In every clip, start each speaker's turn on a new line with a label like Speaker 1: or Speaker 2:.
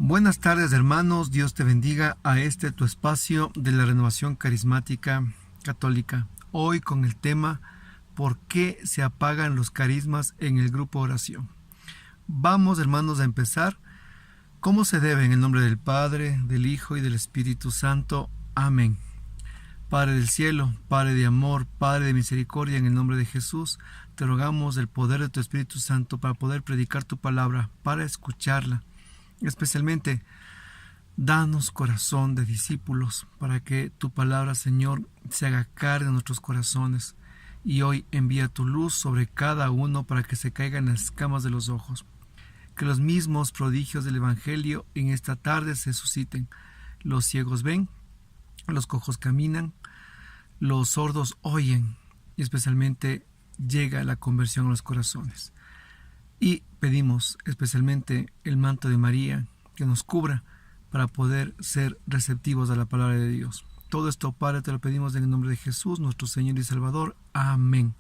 Speaker 1: Buenas tardes, hermanos, Dios te bendiga a tu espacio de la renovación carismática católica. Hoy con el tema ¿por qué se apagan los carismas en el grupo oración? Vamos, hermanos, a empezar. ¿Cómo se debe? En el nombre del Padre, del Hijo y del Espíritu Santo. Amén. Padre del cielo, Padre de amor, Padre de misericordia, en el nombre de Jesús, te rogamos el poder de tu Espíritu Santo para poder predicar tu palabra, para escucharla. Especialmente, danos corazón de discípulos para que tu palabra, Señor, se haga carne en nuestros corazones. Y hoy envía tu luz sobre cada uno para que se caigan las escamas de los ojos. Que los mismos prodigios del Evangelio en esta tarde se susciten. Los ciegos ven, los cojos caminan, los sordos oyen y especialmente llega la conversión a los corazones. Y pedimos especialmente el manto de María que nos cubra para poder ser receptivos a la palabra de Dios. Todo esto, Padre, te lo pedimos en el nombre de Jesús, nuestro Señor y Salvador. Amén.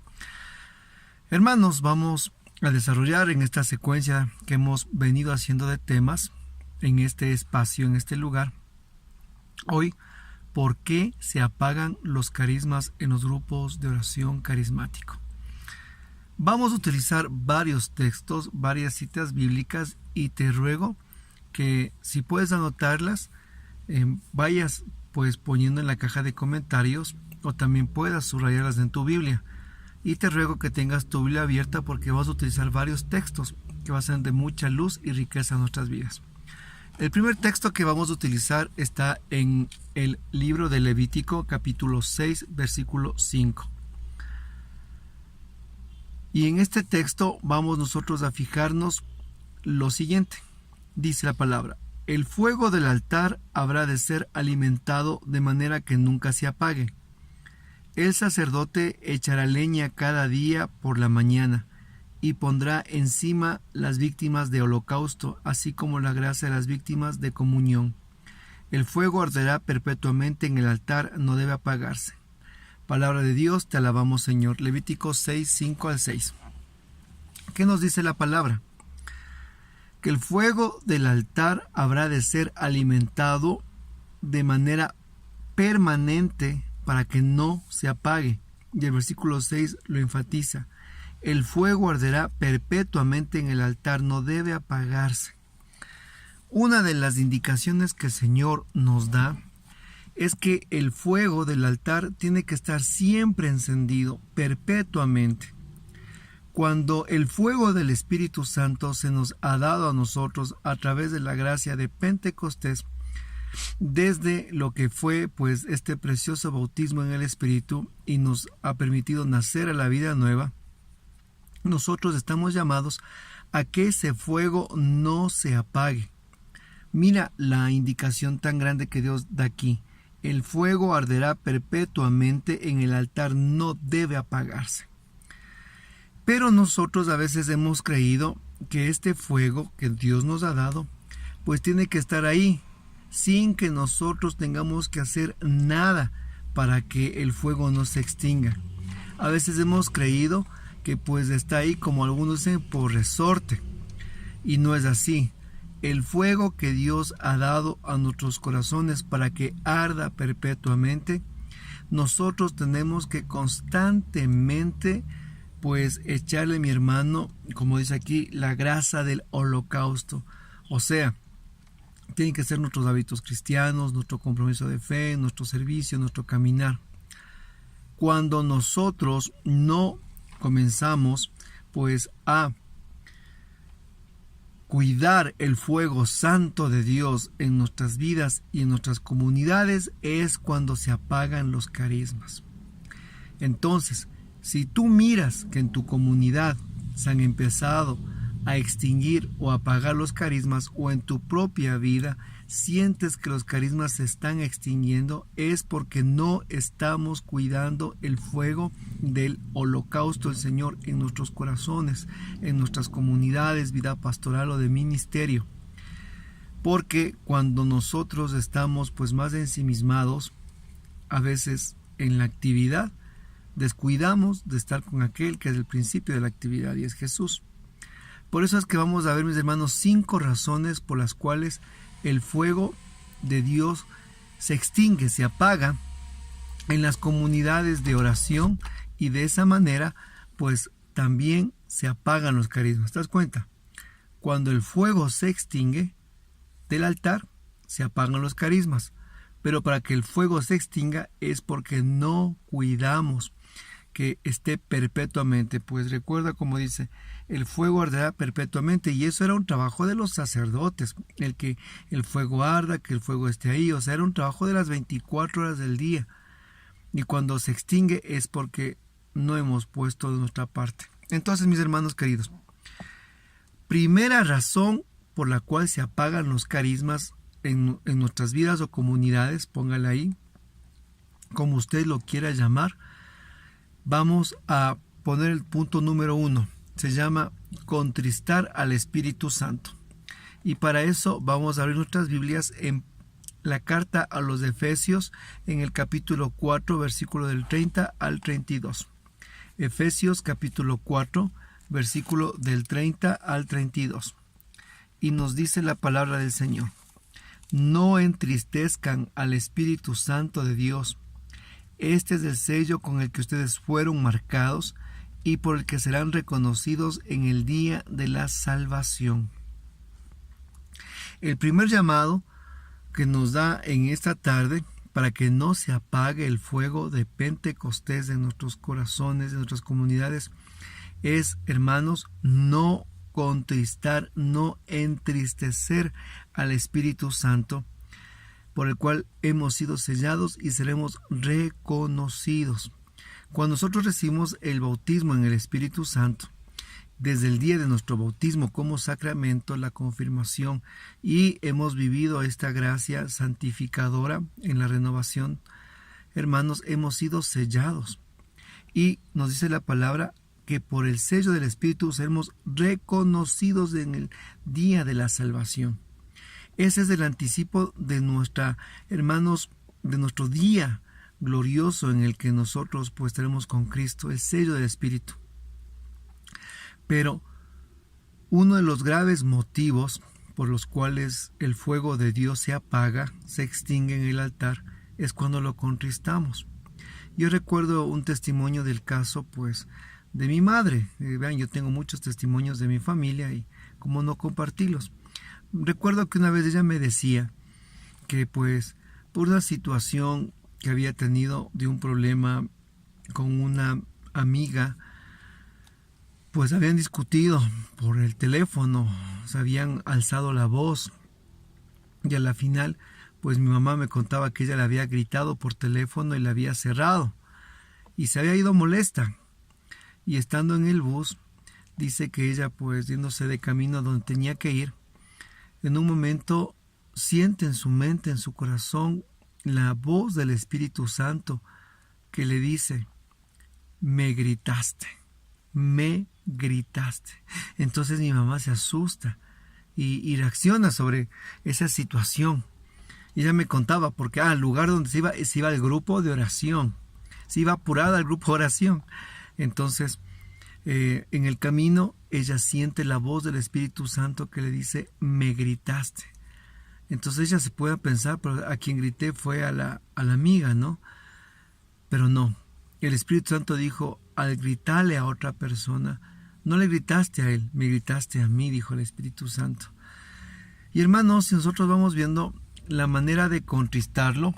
Speaker 1: Hermanos, vamos a desarrollar en esta secuencia que hemos venido haciendo de temas en este espacio, en este lugar. Hoy, ¿por qué se apagan los carismas en los grupos de oración carismático? Vamos a utilizar varios textos, varias citas bíblicas y te ruego que si puedes anotarlas, vayas pues poniendo en la caja de comentarios o también puedas subrayarlas en tu Biblia. Y te ruego que tengas tu Biblia abierta porque vas a utilizar varios textos que van a ser de mucha luz y riqueza en nuestras vidas. El primer texto que vamos a utilizar está en el libro de Levítico, capítulo 6, versículo 5. Y en este texto vamos nosotros a fijarnos lo siguiente. Dice la palabra: el fuego del altar habrá de ser alimentado de manera que nunca se apague. El sacerdote echará leña cada día por la mañana y pondrá encima las víctimas de holocausto, así como la grasa de las víctimas de comunión. El fuego arderá perpetuamente en el altar, no debe apagarse. Palabra de Dios, te alabamos, Señor. Levítico 6, 5 al 6. ¿Qué nos dice la palabra? Que el fuego del altar habrá de ser alimentado de manera permanente para que no se apague. Y el versículo 6 lo enfatiza. El fuego arderá perpetuamente en el altar, no debe apagarse. Una de las indicaciones que el Señor nos da es que el fuego del altar tiene que estar siempre encendido, perpetuamente. Cuando el fuego del Espíritu Santo se nos ha dado a nosotros a través de la gracia de Pentecostés, desde lo que fue pues este precioso bautismo en el Espíritu y nos ha permitido nacer a la vida nueva, nosotros estamos llamados a que ese fuego no se apague. Mira la indicación tan grande que Dios da aquí. El fuego arderá perpetuamente en el altar, no debe apagarse. Pero nosotros a veces hemos creído que este fuego que Dios nos ha dado, pues tiene que estar ahí, sin que nosotros tengamos que hacer nada para que el fuego no se extinga. A veces hemos creído que pues está ahí, como algunos dicen, por resorte. Y no es así. El fuego que Dios ha dado a nuestros corazones para que arda perpetuamente, nosotros tenemos que constantemente pues echarle, mi hermano, como dice aquí, la grasa del holocausto. O sea, tienen que ser nuestros hábitos cristianos, nuestro compromiso de fe, nuestro servicio, nuestro caminar. Cuando nosotros no comenzamos pues a cuidar el fuego santo de Dios en nuestras vidas y en nuestras comunidades, es cuando se apagan los carismas. Entonces, si tú miras que en tu comunidad se han empezado a extinguir o apagar los carismas, o en tu propia vida sientes que los carismas se están extinguiendo, es porque no estamos cuidando el fuego del holocausto del Señor en nuestros corazones, en nuestras comunidades, vida pastoral o de ministerio. Porque cuando nosotros estamos pues más ensimismados, a veces en la actividad, descuidamos de estar con aquel que es el principio de la actividad y es Jesús. Por eso es que vamos a ver, mis hermanos, 5 razones por las cuales el fuego de Dios se extingue, se apaga en las comunidades de oración, y de esa manera pues también se apagan los carismas. ¿Te das cuenta? Cuando el fuego se extingue del altar, se apagan los carismas. Pero para que el fuego se extinga es porque no cuidamos que esté perpetuamente. Pues recuerda, como dice, el fuego arderá perpetuamente, y eso era un trabajo de los sacerdotes, el que el fuego arda, que el fuego esté ahí. O sea, era un trabajo de las 24 horas del día. Y cuando se extingue es porque no hemos puesto de nuestra parte. Entonces, mis hermanos queridos, primera razón por la cual se apagan los carismas en nuestras vidas o comunidades, póngala ahí, como usted lo quiera llamar, vamos a poner el punto número 1. Se llama contristar al Espíritu Santo. Y para eso vamos a abrir nuestras Biblias en la carta a los Efesios, en el capítulo 4, versículo del 30 al 32. Efesios capítulo 4, versículo del 30 al 32. Y nos dice la palabra del Señor: no entristezcan al Espíritu Santo de Dios. Este es el sello con el que ustedes fueron marcados y por el que serán reconocidos en el día de la salvación. El primer llamado que nos da en esta tarde para que no se apague el fuego de Pentecostés en nuestros corazones, en nuestras comunidades, es, hermanos, no contristar, no entristecer al Espíritu Santo, por el cual hemos sido sellados y seremos reconocidos. Cuando nosotros recibimos el bautismo en el Espíritu Santo, desde el día de nuestro bautismo como sacramento, la confirmación, y hemos vivido esta gracia santificadora en la renovación, hermanos, hemos sido sellados. Y nos dice la palabra que por el sello del Espíritu seremos reconocidos en el día de la salvación. Ese es el anticipo de hermanos, de nuestro día glorioso en el que nosotros pues estaremos con Cristo, el sello del Espíritu. Pero uno de los graves motivos por los cuales el fuego de Dios se apaga, se extingue en el altar, es cuando lo contristamos. Yo recuerdo un testimonio del caso pues de mi madre. Vean, yo tengo muchos testimonios de mi familia y cómo no compartirlos. Recuerdo que una vez ella me decía que pues por una situación que había tenido de un problema con una amiga, pues habían discutido por el teléfono, se habían alzado la voz, y a la final pues mi mamá me contaba que ella le había gritado por teléfono y le había cerrado y se había ido molesta. Y estando en el bus, dice que ella pues yéndose de camino a donde tenía que ir, en un momento siente en su mente, en su corazón, la voz del Espíritu Santo que le dice: me gritaste, me gritaste. Entonces mi mamá se asusta y reacciona sobre esa situación. Y ella me contaba porque al lugar donde se iba al grupo de oración, se iba apurada al grupo de oración. Entonces en el camino ella siente la voz del Espíritu Santo que le dice: me gritaste. Entonces ella se puede pensar, pero a quien grité fue a la amiga, ¿no? Pero no, el Espíritu Santo dijo: al gritarle a otra persona, no le gritaste a él, me gritaste a mí, dijo el Espíritu Santo. Y hermanos, si nosotros vamos viendo la manera de contristarlo,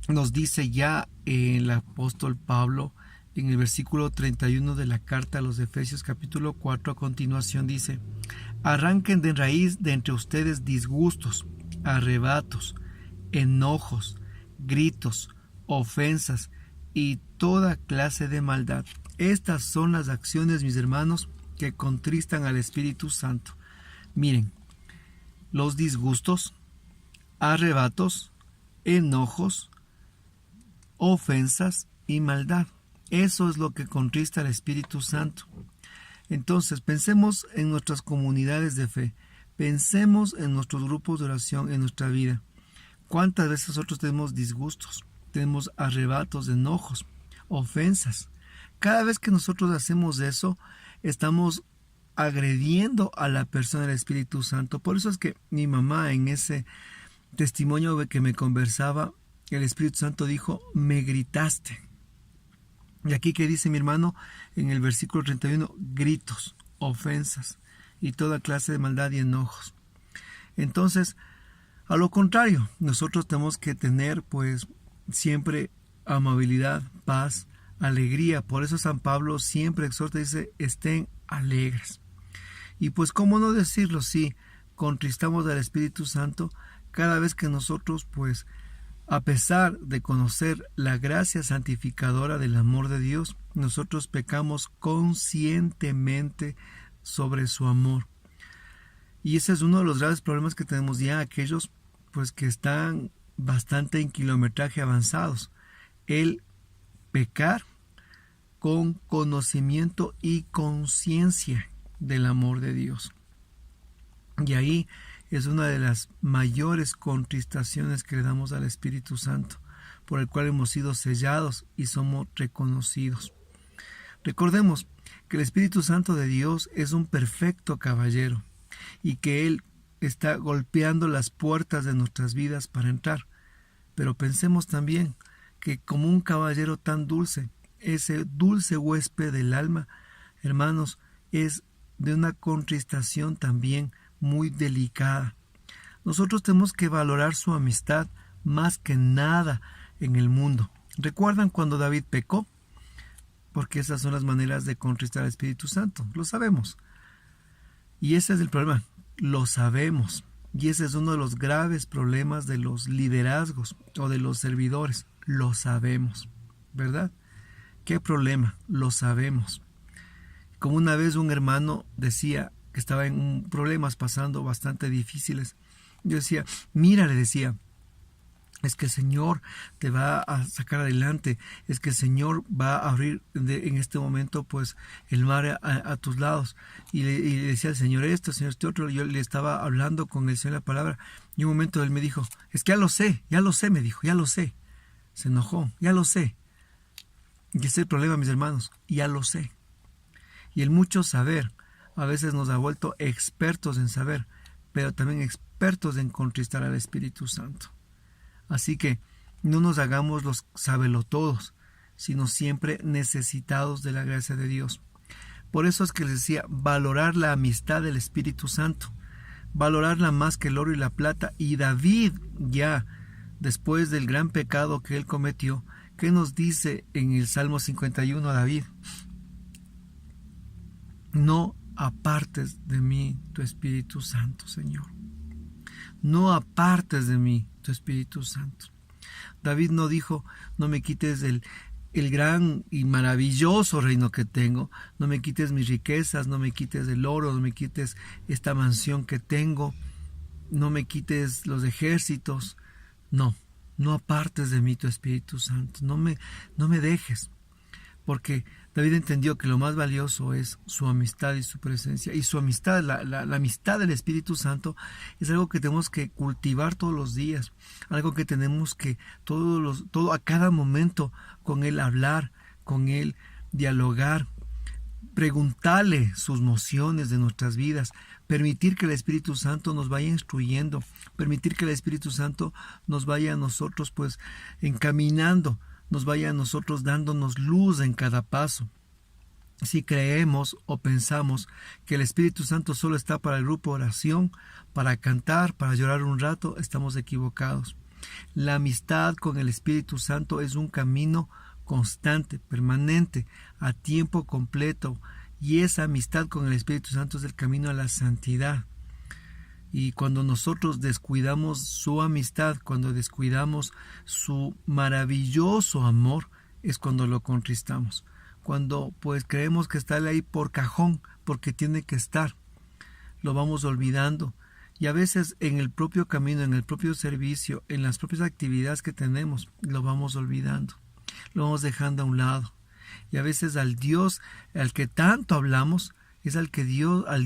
Speaker 1: nos dice ya el apóstol Pablo en el versículo 31 de la carta a los Efesios capítulo 4, a continuación dice: arranquen de raíz de entre ustedes disgustos, arrebatos, enojos, gritos, ofensas y toda clase de maldad. Estas son las acciones, mis hermanos, que contristan al Espíritu Santo. Miren, los disgustos, arrebatos, enojos, ofensas y maldad. Eso es lo que contrista al Espíritu Santo. Entonces, pensemos en nuestras comunidades de fe, pensemos en nuestros grupos de oración, en nuestra vida. ¿Cuántas veces nosotros tenemos disgustos, tenemos arrebatos, enojos, ofensas? Cada vez que nosotros hacemos eso, estamos agrediendo a la persona del Espíritu Santo. Por eso es que mi mamá, en ese testimonio que me conversaba, el Espíritu Santo dijo: me gritaste. Y aquí que dice mi hermano en el versículo 31, gritos, ofensas y toda clase de maldad y enojos. Entonces, a lo contrario, nosotros tenemos que tener pues siempre amabilidad, paz, alegría. Por eso San Pablo siempre exhorta, dice: estén alegres. Y pues cómo no decirlo si contristamos al Espíritu Santo cada vez que nosotros pues, a pesar de conocer la gracia santificadora del amor de Dios, nosotros pecamos conscientemente sobre su amor. Y ese es uno de los graves problemas que tenemos ya aquellos pues que están bastante en kilometraje avanzados. El pecar con conocimiento y conciencia del amor de Dios. Y ahí es una de las mayores contristaciones que le damos al Espíritu Santo, por el cual hemos sido sellados y somos reconocidos. Recordemos que el Espíritu Santo de Dios es un perfecto caballero y que Él está golpeando las puertas de nuestras vidas para entrar. Pero pensemos también que como un caballero tan dulce, ese dulce huésped del alma, hermanos, es de una contristación también muy delicada. Nosotros tenemos que valorar su amistad más que nada en el mundo. ¿Recuerdan cuando David pecó? Porque esas son las maneras de contristar al Espíritu Santo. Lo sabemos. Y ese es el problema. Lo sabemos. Y ese es uno de los graves problemas de los liderazgos o de los servidores. Lo sabemos. ¿Verdad? ¿Qué problema? Lo sabemos. Como una vez un hermano decía que estaba en problemas pasando bastante difíciles. Yo decía, mira, le decía, es que el Señor te va a sacar adelante, es que el Señor va a abrir en este momento pues el mar a tus lados. Y le decía al Señor esto, Señor este otro. Yo le estaba hablando con el Señor la palabra y un momento él me dijo, es que ya lo sé, me dijo, ya lo sé. Se enojó, ya lo sé. Y ese es el problema, mis hermanos, ya lo sé. Y el mucho saber a veces nos ha vuelto expertos en saber, pero también expertos en contristar al Espíritu Santo. Así que no nos hagamos los sabelotodos, sino siempre necesitados de la gracia de Dios. Por eso es que les decía, valorar la amistad del Espíritu Santo, valorarla más que el oro y la plata. Y David, ya después del gran pecado que él cometió, ¿qué nos dice en el Salmo 51 a David? No apartes de mí tu Espíritu Santo, Señor. No apartes de mí tu Espíritu Santo. David no dijo, no me quites el gran y maravilloso reino que tengo, no me quites mis riquezas, no me quites el oro, no me quites esta mansión que tengo, no me quites los ejércitos. No, no apartes de mí tu Espíritu Santo, no me dejes. Porque David entendió que lo más valioso es su amistad y su presencia. Y su amistad, la amistad del Espíritu Santo, es algo que tenemos que cultivar todos los días. Algo que tenemos que todo a cada momento con Él hablar, con Él dialogar, preguntarle sus nociones de nuestras vidas, permitir que el Espíritu Santo nos vaya instruyendo, permitir que el Espíritu Santo nos vaya a nosotros pues encaminando, nos vaya a nosotros dándonos luz en cada paso. Si creemos o pensamos que el Espíritu Santo solo está para el grupo de oración, para cantar, para llorar un rato, estamos equivocados. La amistad con el Espíritu Santo es un camino constante, permanente, a tiempo completo, y esa amistad con el Espíritu Santo es el camino a la santidad. Y cuando nosotros descuidamos su amistad, cuando descuidamos su maravilloso amor, es cuando lo contristamos. Cuando pues creemos que está ahí por cajón, porque tiene que estar, lo vamos olvidando. Y a veces en el propio camino, en el propio servicio, en las propias actividades que tenemos, lo vamos olvidando. Lo vamos dejando a un lado. Y a veces al Dios al que tanto hablamos, es al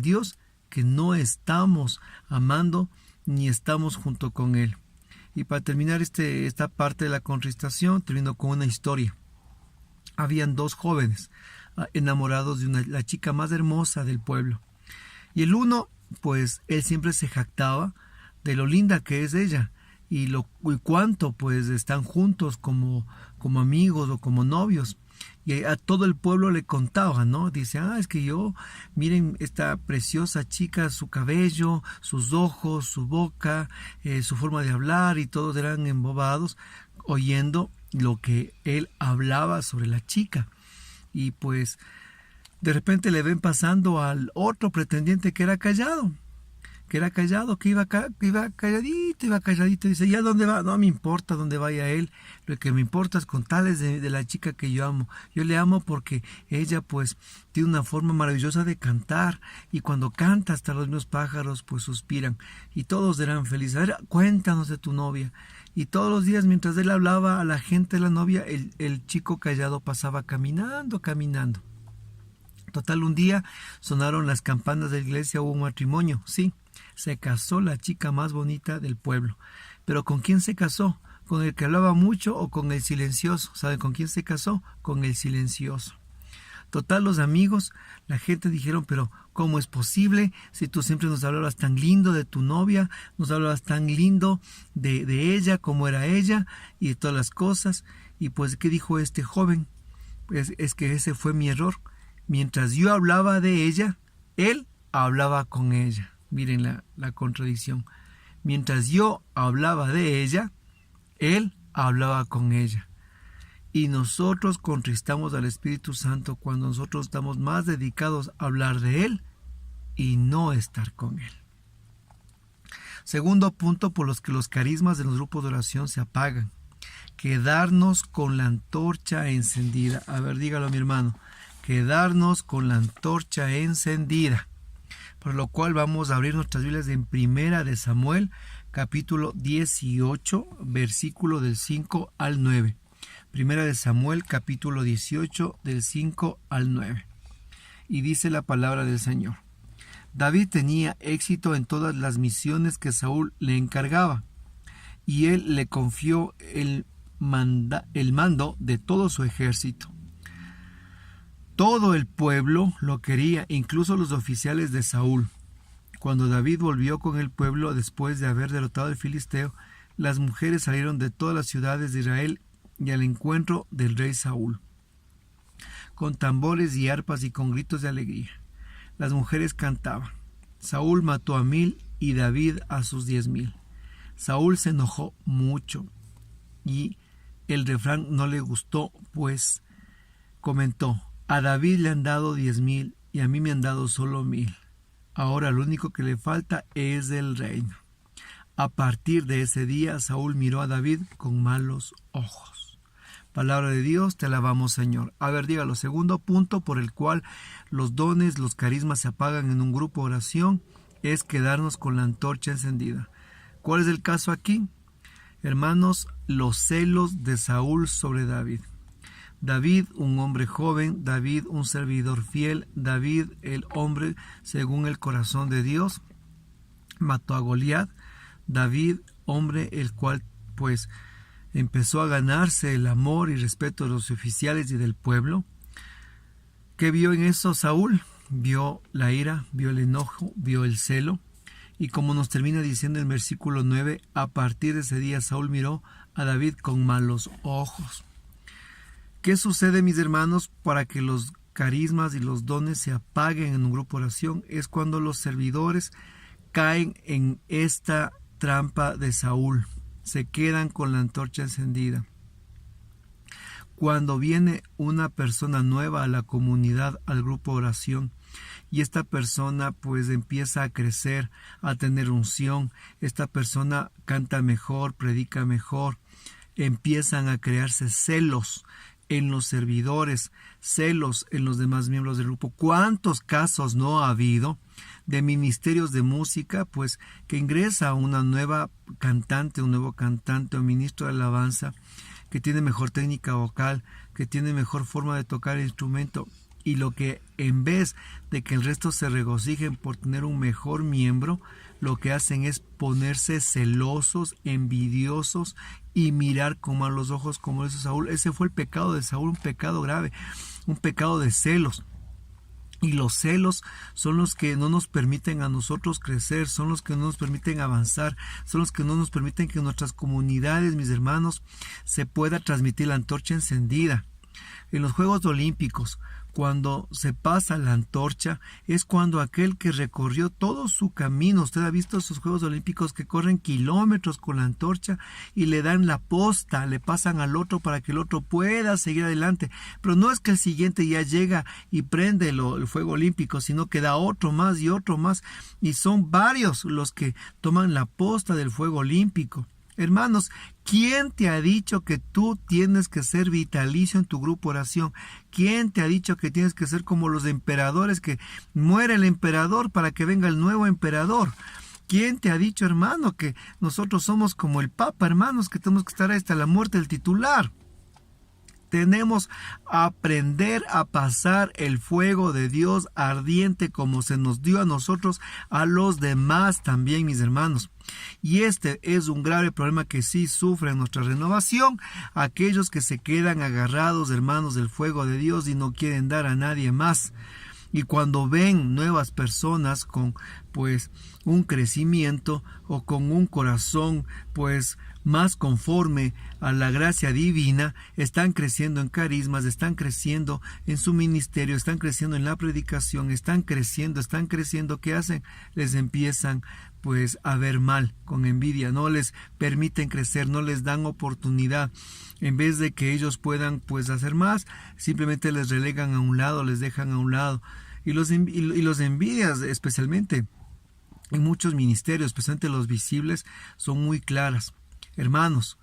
Speaker 1: Dios que no estamos amando ni estamos junto con Él. Y para terminar esta parte de la contristación, termino con una historia. Habían dos jóvenes enamorados de la chica más hermosa del pueblo. Y el uno, pues él siempre se jactaba de lo linda que es ella y cuánto pues están juntos como amigos o como novios. Y a todo el pueblo le contaba, ¿no? Dice, es que miren esta preciosa chica, su cabello, sus ojos, su boca, su forma de hablar, y todos eran embobados oyendo lo que él hablaba sobre la chica. Y pues de repente le ven pasando al otro pretendiente que era callado, que iba calladito, dice, ¿ya dónde va? No me importa dónde vaya él, lo que me importa es contarles de la chica que yo amo. Yo le amo porque ella pues tiene una forma maravillosa de cantar, y cuando canta hasta los mismos pájaros pues suspiran, y todos eran felices. A ver, cuéntanos de tu novia. Y todos los días, mientras él hablaba a la gente de la novia, el chico callado pasaba caminando. Total, un día sonaron las campanas de la iglesia, hubo un matrimonio, sí. Se casó la chica más bonita del pueblo. ¿Pero con quién se casó? ¿Con el que hablaba mucho o con el silencioso? ¿Saben con quién se casó? Con el silencioso. Total, los amigos, la gente dijeron, pero ¿cómo es posible? Si tú siempre nos hablabas tan lindo de tu novia, nos hablabas tan lindo de ella, cómo era ella y de todas las cosas. Y pues, ¿qué dijo este joven? Pues es que ese fue mi error. Mientras yo hablaba de ella, él hablaba con ella. Miren la contradicción. Mientras yo hablaba de ella, él hablaba con ella. Y nosotros contristamos al Espíritu Santo cuando nosotros estamos más dedicados a hablar de él y no estar con él. Segundo punto por los que los carismas de los grupos de oración se apagan. Quedarnos con la antorcha encendida. A ver, dígalo, mi hermano. Quedarnos con la antorcha encendida. Por lo cual vamos a abrir nuestras Biblias en Primera de Samuel, capítulo 18, versículo del 5 al 9. Primera de Samuel, capítulo 18, del 5 al 9. Y dice la palabra del Señor. David tenía éxito en todas las misiones que Saúl le encargaba, y él le confió el mando de todo su ejército. Todo el pueblo lo quería, incluso los oficiales de Saúl. Cuando David volvió con el pueblo después de haber derrotado al filisteo, las mujeres salieron de todas las ciudades de Israel y al encuentro del rey Saúl, con tambores y arpas y con gritos de alegría. Las mujeres cantaban. Saúl mató a 1000 y David a sus 10,000. Saúl se enojó mucho y el refrán no le gustó, pues comentó: a David le han dado 10,000 y a mí me han dado solo 1000. Ahora lo único que le falta es el reino. A partir de ese día, Saúl miró a David con malos ojos. Palabra de Dios, te alabamos, Señor. A ver, dígalo. Segundo punto por el cual los dones, los carismas se apagan en un grupo de oración es quedarnos con la antorcha encendida. ¿Cuál es el caso aquí? Hermanos, los celos de Saúl sobre David. David, un hombre joven, David, un servidor fiel, David, el hombre según el corazón de Dios, mató a Goliat. David, hombre el cual pues empezó a ganarse el amor y respeto de los oficiales y del pueblo. ¿Qué vio en eso Saúl? Vio la ira, vio el enojo, vio el celo. Y como nos termina diciendo en versículo 9, a partir de ese día Saúl miró a David con malos ojos. ¿Qué sucede, mis hermanos, para que los carismas y los dones se apaguen en un grupo de oración? Es cuando los servidores caen en esta trampa de Saúl. Se quedan con la antorcha encendida. Cuando viene una persona nueva a la comunidad, al grupo de oración, y esta persona pues empieza a crecer, a tener unción, esta persona canta mejor, predica mejor, empiezan a crearse celos en los servidores, celos en los demás miembros del grupo. ¿Cuántos casos no ha habido de ministerios de música, pues que ingresa una nueva cantante, un nuevo cantante o ministro de alabanza que tiene mejor técnica vocal, que tiene mejor forma de tocar el instrumento, y lo que en vez de que el resto se regocijen por tener un mejor miembro, lo que hacen es ponerse celosos, envidiosos y mirar con malos ojos, como hizo Saúl? Ese fue el pecado de Saúl, un pecado grave, un pecado de celos. Y los celos son los que no nos permiten a nosotros crecer, son los que no nos permiten avanzar, son los que no nos permiten que en nuestras comunidades, mis hermanos, se pueda transmitir la antorcha encendida. En los Juegos Olímpicos, cuando se pasa la antorcha, es cuando aquel que recorrió todo su camino, usted ha visto esos Juegos Olímpicos que corren kilómetros con la antorcha y le dan la posta, le pasan al otro para que el otro pueda seguir adelante. Pero no es que el siguiente ya llega y prende el fuego olímpico, sino que da otro más y otro más. Y son varios los que toman la posta del fuego olímpico. Hermanos, ¿quién te ha dicho que tú tienes que ser vitalicio en tu grupo oración? ¿Quién te ha dicho que tienes que ser como los emperadores, que muere el emperador para que venga el nuevo emperador? ¿Quién te ha dicho, hermano, que nosotros somos como el Papa, hermanos, que tenemos que estar hasta la muerte del titular? Tenemos que aprender a pasar el fuego de Dios ardiente como se nos dio a nosotros, a los demás también, mis hermanos. Y este es un grave problema que sí sufre nuestra renovación, aquellos que se quedan agarrados, hermanos, del fuego de Dios y no quieren dar a nadie más. Y cuando ven nuevas personas con pues un crecimiento o con un corazón pues más conforme a la gracia divina, están creciendo en carismas, están creciendo en su ministerio, están creciendo en la predicación, están creciendo, ¿qué hacen? Les empiezan pues a ver mal, con envidia, no les permiten crecer, no les dan oportunidad. En vez de que ellos puedan pues hacer más, simplemente les relegan a un lado, les dejan a un lado. Y los envidias, especialmente en muchos ministerios, especialmente los visibles, son muy claras. Hermanos,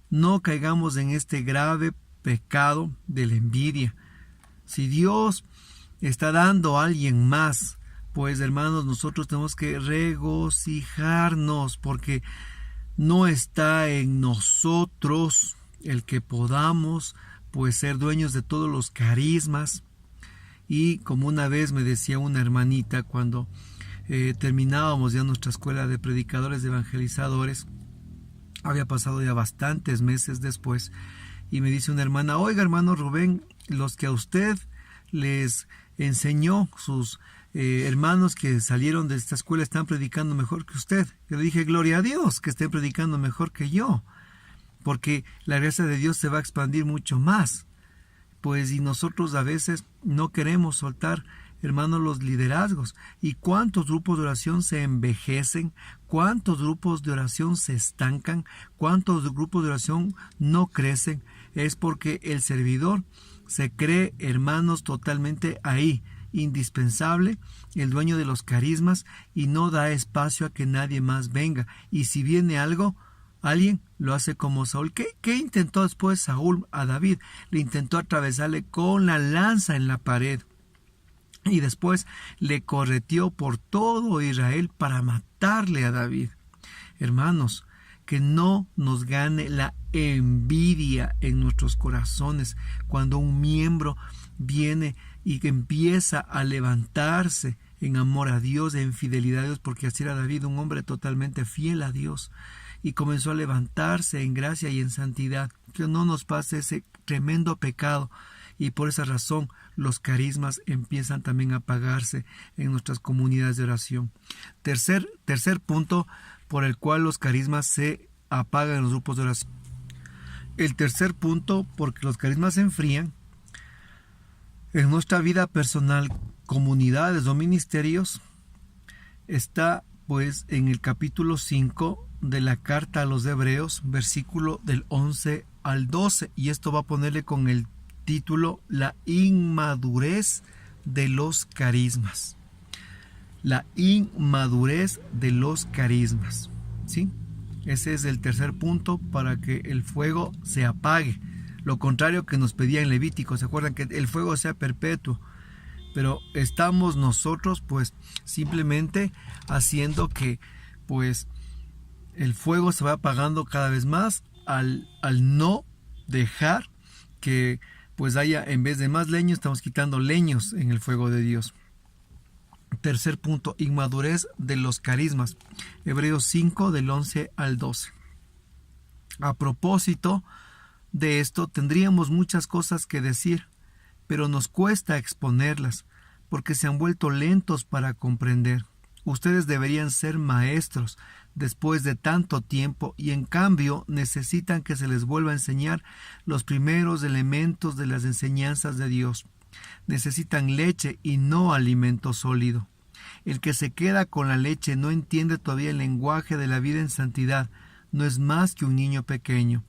Speaker 1: no caigamos en este grave pecado de la envidia. Si Dios está dando a alguien más, pues hermanos, nosotros tenemos que regocijarnos, porque no está en nosotros el que podamos pues ser dueños de todos los carismas. Y como una vez me decía una hermanita cuando terminábamos ya nuestra escuela de predicadores, de evangelizadores, había pasado ya bastantes meses después, y me dice una hermana: oiga, hermano Rubén, los que a usted les enseñó, sus hermanos que salieron de esta escuela, están predicando mejor que usted. Yo le dije: gloria a Dios que estén predicando mejor que yo, porque la gracia de Dios se va a expandir mucho más. Pues y nosotros a veces no queremos soltar, hermanos, los liderazgos. ¿Y cuántos grupos de oración se envejecen? ¿Cuántos grupos de oración se estancan? ¿Cuántos grupos de oración no crecen? Es porque el servidor se cree, hermanos, totalmente ahí, indispensable, el dueño de los carismas, y no da espacio a que nadie más venga. Y si viene alguien lo hace como Saúl. ¿Qué intentó después Saúl a David? Le intentó atravesarle con la lanza en la pared. Y después le correteó por todo Israel para matarle a David. Hermanos, que no nos gane la envidia en nuestros corazones cuando un miembro viene y que empieza a levantarse en amor a Dios, en fidelidad a Dios, porque así era David, un hombre totalmente fiel a Dios, y comenzó a levantarse en gracia y en santidad. Que no nos pase ese tremendo pecado, y por esa razón los carismas empiezan también a apagarse en nuestras comunidades de oración. Tercer punto por el cual los carismas se apagan en los grupos de oración. El tercer punto, porque los carismas se enfrían en nuestra vida personal, comunidades o ministerios, está pues en el capítulo 5 de la carta a los Hebreos, versículo del 11 al 12, y esto va a ponerle con el título: la inmadurez de los carismas. La inmadurez de los carismas, ¿sí? Ese es el tercer punto para que el fuego se apague. Lo contrario que nos pedía en Levítico, ¿se acuerdan? Que el fuego sea perpetuo. Pero estamos nosotros pues simplemente haciendo que pues el fuego se va apagando cada vez más al no dejar que pues haya, en vez de más leños, estamos quitando leños en el fuego de Dios. Tercer punto: inmadurez de los carismas. Hebreos 5 del 11 al 12. A propósito de esto, tendríamos muchas cosas que decir, pero nos cuesta exponerlas porque se han vuelto lentos para comprender. Ustedes deberían ser maestros después de tanto tiempo y en cambio necesitan que se les vuelva a enseñar los primeros elementos de las enseñanzas de Dios. Necesitan leche y no alimento sólido. El que se queda con la leche no entiende todavía el lenguaje de la vida en santidad, no es más que un niño pequeño.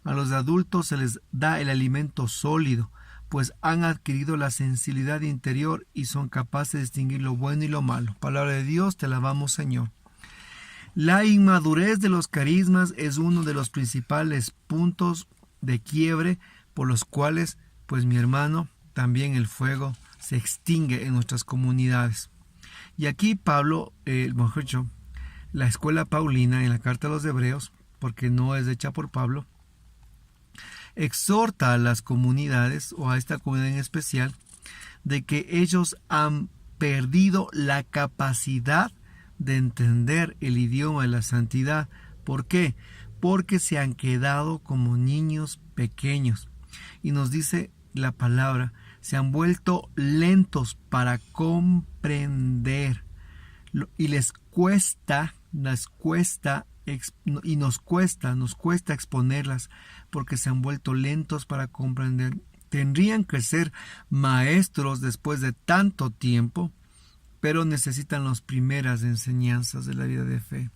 Speaker 1: A los adultos se les da el alimento sólido, pues han adquirido la sensibilidad interior y son capaces de distinguir lo bueno y lo malo. Palabra de Dios, te alabamos, Señor. La inmadurez de los carismas es uno de los principales puntos de quiebre por los cuales, pues mi hermano, también el fuego se extingue en nuestras comunidades. Y aquí Pablo, mejor dicho, la escuela paulina en la carta a los Hebreos, porque no es hecha por Pablo, exhorta a las comunidades, o a esta comunidad en especial, de que ellos han perdido la capacidad de entender el idioma de la santidad. ¿Por qué? Porque se han quedado como niños pequeños. Y nos dice la palabra, se han vuelto lentos para comprender. Y nos cuesta exponerlas porque se han vuelto lentos para comprender. Tendrían que ser maestros después de tanto tiempo, pero necesitan las primeras enseñanzas de la vida de fe.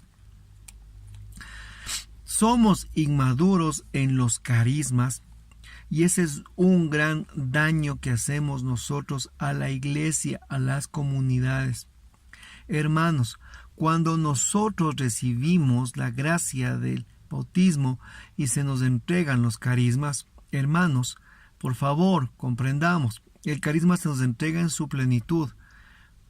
Speaker 1: Somos inmaduros en los carismas y ese es un gran daño que hacemos nosotros a la iglesia, a las comunidades. Hermanos, cuando nosotros recibimos la gracia del bautismo y se nos entregan los carismas, hermanos, por favor, comprendamos, el carisma se nos entrega en su plenitud,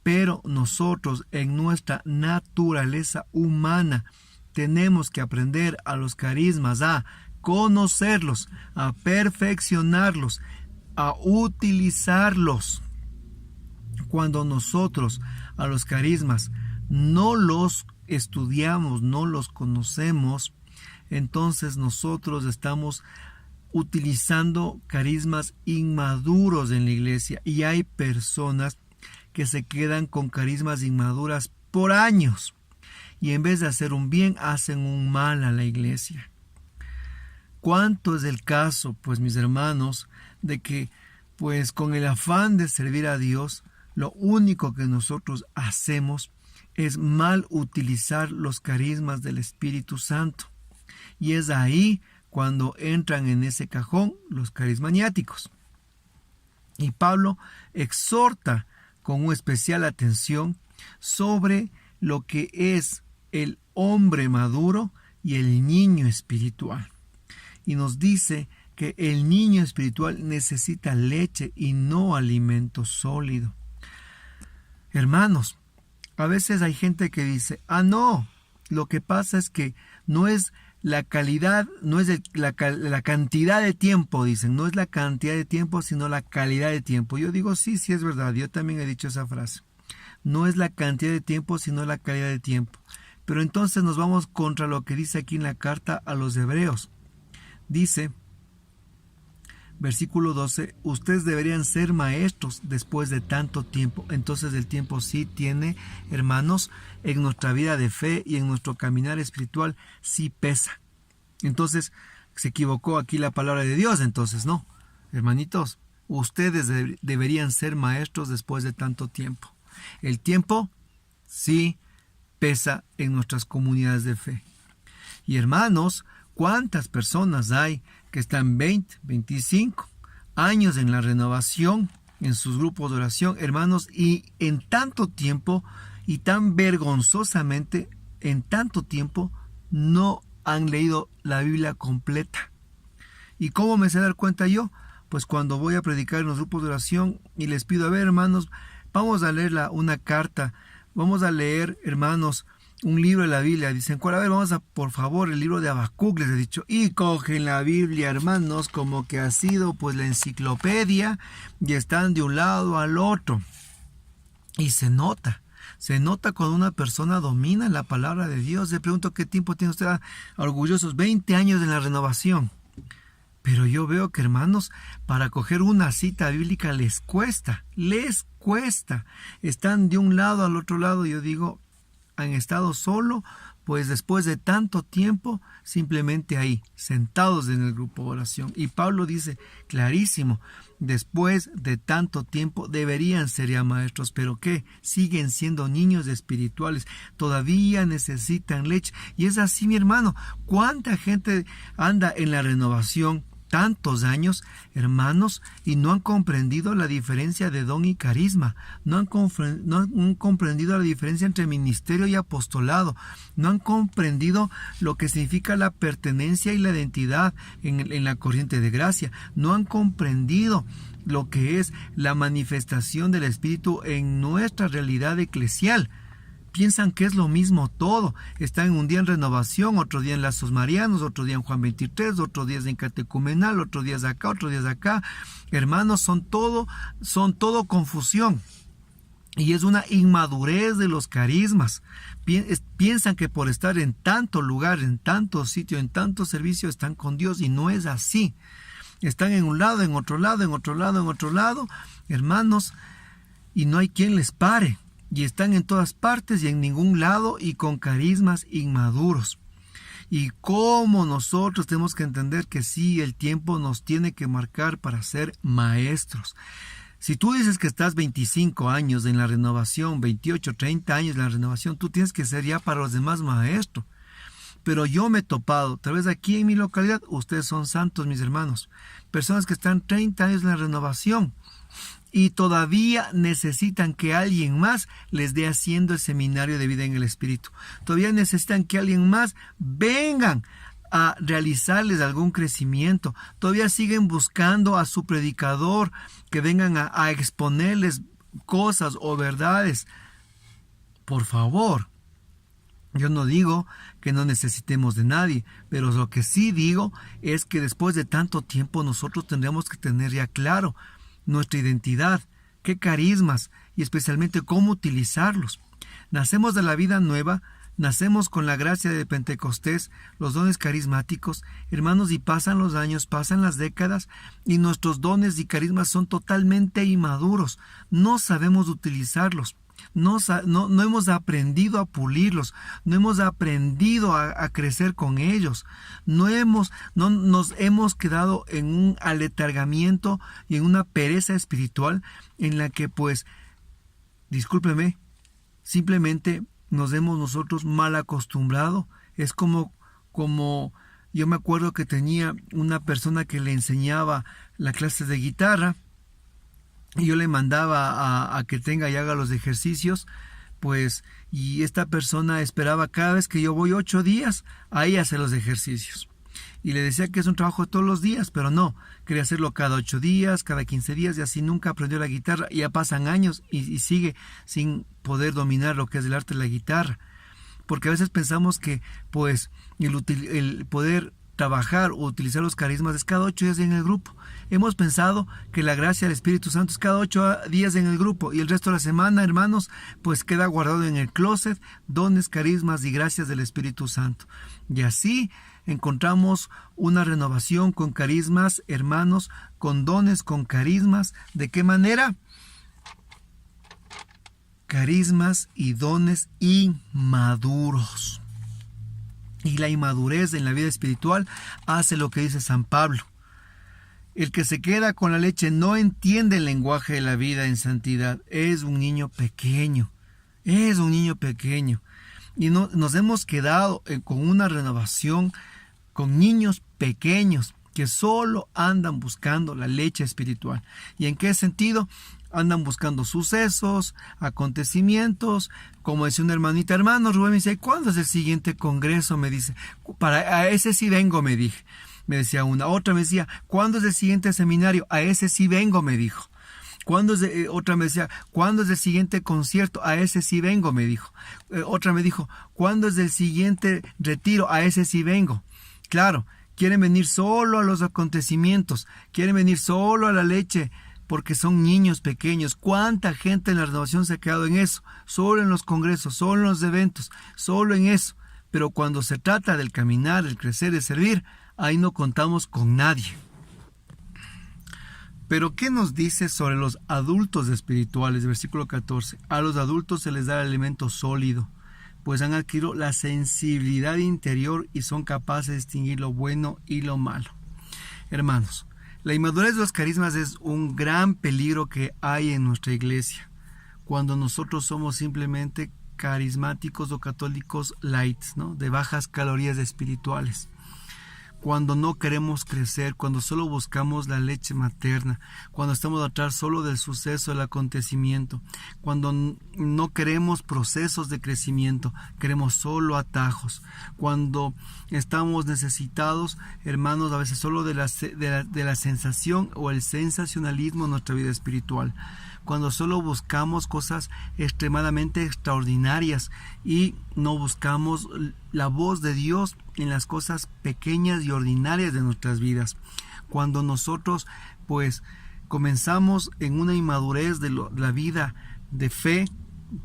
Speaker 1: pero nosotros en nuestra naturaleza humana tenemos que aprender a los carismas, a conocerlos, a perfeccionarlos, a utilizarlos. Cuando nosotros a los carismas no los estudiamos, no los conocemos, entonces nosotros estamos utilizando carismas inmaduros en la iglesia y hay personas que se quedan con carismas inmaduras por años y en vez de hacer un bien hacen un mal a la iglesia. ¿Cuánto es el caso, pues mis hermanos, de que pues con el afán de servir a Dios, lo único que nosotros hacemos es mal utilizar los carismas del Espíritu Santo? Y es ahí cuando entran en ese cajón los carismaniáticos. Y Pablo exhorta con una especial atención sobre lo que es el hombre maduro y el niño espiritual. Y nos dice que el niño espiritual necesita leche y no alimento sólido. Hermanos, a veces hay gente que dice, no, lo que pasa es que no es la calidad, no es la cantidad de tiempo, dicen, no es la cantidad de tiempo, sino la calidad de tiempo. Yo digo, sí es verdad, yo también he dicho esa frase. No es la cantidad de tiempo, sino la calidad de tiempo. Pero entonces nos vamos contra lo que dice aquí en la carta a los Hebreos. Dice, versículo 12, ustedes deberían ser maestros después de tanto tiempo. Entonces el tiempo sí tiene, hermanos, en nuestra vida de fe y en nuestro caminar espiritual sí pesa. Entonces se equivocó aquí la palabra de Dios. Entonces no, hermanitos, ustedes deberían ser maestros después de tanto tiempo. El tiempo sí pesa en nuestras comunidades de fe. Y hermanos, ¿cuántas personas hay que están 20, 25 años en la renovación, en sus grupos de oración, hermanos, y en tanto tiempo y tan vergonzosamente, en tanto tiempo, no han leído la Biblia completa? ¿Y cómo me sé dar cuenta yo? Pues cuando voy a predicar en los grupos de oración y les pido, a ver, hermanos, vamos a leer una carta, vamos a leer, hermanos, un libro de la Biblia. Dicen, ¿cuál? A ver, vamos a, por favor, el libro de Habacuc, les he dicho. Y cogen la Biblia, hermanos, como que ha sido pues la enciclopedia y están de un lado al otro. Y se nota cuando una persona domina la palabra de Dios. Le pregunto, ¿qué tiempo tiene usted? Orgullosos, 20 años en la renovación. Pero yo veo que, hermanos, para coger una cita bíblica les cuesta. Están de un lado al otro lado. Yo digo, han estado solo, pues después de tanto tiempo, simplemente ahí, sentados en el grupo de oración. Y Pablo dice clarísimo, después de tanto tiempo deberían ser ya maestros, pero ¿qué? Siguen siendo niños espirituales, todavía necesitan leche. Y es así, mi hermano, ¿cuánta gente anda en la renovación tantos años, hermanos, y no han comprendido la diferencia de don y carisma, no han comprendido la diferencia entre ministerio y apostolado, no han comprendido lo que significa la pertenencia y la identidad en la corriente de gracia, no han comprendido lo que es la manifestación del Espíritu en nuestra realidad eclesial. Piensan que es lo mismo todo. Están un día en renovación, otro día en lazos marianos, otro día en Juan 23, otro día en catecumenal, otro día es acá, otro día es acá. Hermanos, son todo confusión. Y es una inmadurez de los carismas. Piensan que por estar en tanto lugar, en tanto sitio, en tanto servicio, están con Dios, y no es así. Están en un lado, en otro lado, en otro lado, en otro lado, hermanos, y no hay quien les pare. Y están en todas partes y en ningún lado, y con carismas inmaduros. Y cómo nosotros tenemos que entender que sí, el tiempo nos tiene que marcar para ser maestros. Si tú dices que estás 25 años en la renovación, 28, 30 años en la renovación, tú tienes que ser ya para los demás maestro. Pero yo me he topado, tal vez aquí en mi localidad, ustedes son santos, mis hermanos, personas que están 30 años en la renovación y todavía necesitan que alguien más les dé haciendo el seminario de vida en el Espíritu. Todavía necesitan que alguien más vengan a realizarles algún crecimiento. Todavía siguen buscando a su predicador que vengan a exponerles cosas o verdades. Por favor, yo no digo que no necesitemos de nadie, pero lo que sí digo es que después de tanto tiempo nosotros tendremos que tener ya claro nuestra identidad, qué carismas y especialmente cómo utilizarlos. Nacemos de la vida nueva, nacemos con la gracia de Pentecostés, los dones carismáticos, hermanos, y pasan los años, pasan las décadas y nuestros dones y carismas son totalmente inmaduros. No sabemos utilizarlos. No hemos aprendido a pulirlos, no hemos aprendido a crecer con ellos, no nos hemos quedado en un aletargamiento y en una pereza espiritual en la que, pues, discúlpeme, simplemente nos hemos nosotros mal acostumbrado. Es como yo me acuerdo que tenía una persona que le enseñaba la clase de guitarra, y yo le mandaba a que tenga y haga los ejercicios, pues, y esta persona esperaba cada vez que yo voy 8 días, ahí a hacer los ejercicios. Y le decía que es un trabajo de todos los días, pero no, quería hacerlo cada 8 días, cada 15 días, y así nunca aprendió la guitarra, y ya pasan años y sigue sin poder dominar lo que es el arte de la guitarra. Porque a veces pensamos que, pues, el poder trabajar o utilizar los carismas es cada 8 días en el grupo. Hemos pensado que la gracia del Espíritu Santo es cada 8 días en el grupo y el resto de la semana, hermanos, pues queda guardado en el closet dones, carismas y gracias del Espíritu Santo. Y así encontramos una renovación con carismas, hermanos, con dones, con carismas. ¿De qué manera? Carismas y dones inmaduros. Y la inmadurez en la vida espiritual hace lo que dice San Pablo. El que se queda con la leche no entiende el lenguaje de la vida en santidad. Es un niño pequeño. Es un niño pequeño. Y nos hemos quedado con una renovación con niños pequeños que solo andan buscando la leche espiritual. ¿Y en qué sentido? Andan buscando sucesos, acontecimientos, como decía una hermanita, hermano Rubén, me dice, ¿cuándo es el siguiente congreso? Me dice, a ese sí vengo, me dije. Me decía una, otra me decía, ¿cuándo es el siguiente seminario? A ese sí vengo, me dijo. Otra me decía, ¿cuándo es el siguiente concierto? A ese sí vengo, me dijo. Otra me dijo, ¿cuándo es el siguiente retiro? A ese sí vengo. Claro, quieren venir solo a los acontecimientos, quieren venir solo a la leche, porque son niños pequeños. ¿Cuánta gente en la renovación se ha quedado en eso? Solo en los congresos, solo en los eventos, solo en eso. Pero cuando se trata del caminar, del crecer, de servir, ahí no contamos con nadie. Pero ¿qué nos dice sobre los adultos espirituales? Versículo 14. A los adultos se les da el alimento sólido, pues han adquirido la sensibilidad interior y son capaces de distinguir lo bueno y lo malo. Hermanos, la inmadurez de los carismas es un gran peligro que hay en nuestra iglesia, cuando nosotros somos simplemente carismáticos o católicos light, ¿no? De bajas calorías espirituales. Cuando no queremos crecer, cuando solo buscamos la leche materna, cuando estamos atrás solo del suceso, del acontecimiento, cuando no queremos procesos de crecimiento, queremos solo atajos, cuando estamos necesitados, hermanos, a veces solo de la sensación o el sensacionalismo en nuestra vida espiritual, cuando solo buscamos cosas extremadamente extraordinarias y no buscamos la voz de Dios en las cosas pequeñas y ordinarias de nuestras vidas. Cuando nosotros pues comenzamos en una inmadurez de la vida de fe,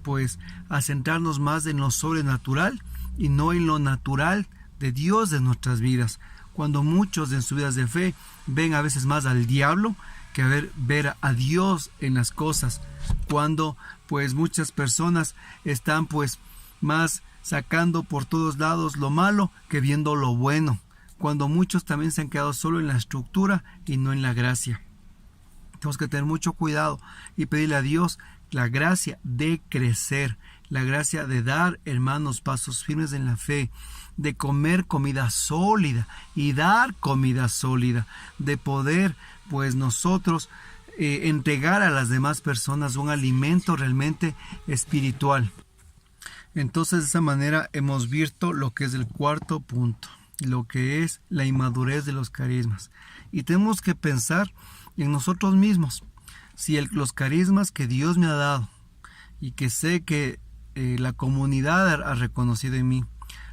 Speaker 1: pues a centrarnos más en lo sobrenatural y no en lo natural de Dios de nuestras vidas. Cuando muchos en sus vidas de fe ven a veces más al diablo que ver a Dios en las cosas, cuando pues muchas personas están pues más sacando por todos lados lo malo que viendo lo bueno, cuando muchos también se han quedado solo en la estructura y no en la gracia. Tenemos que tener mucho cuidado y pedirle a Dios la gracia de crecer, la gracia de dar, hermanos, pasos firmes en la fe, de comer comida sólida y dar comida sólida, de poder pues nosotros entregar a las demás personas un alimento realmente espiritual. Entonces de esa manera hemos visto lo que es el cuarto punto, lo que es la inmadurez de los carismas. Y tenemos que pensar en nosotros mismos, si los carismas que Dios me ha dado y que sé que la comunidad ha reconocido en mí,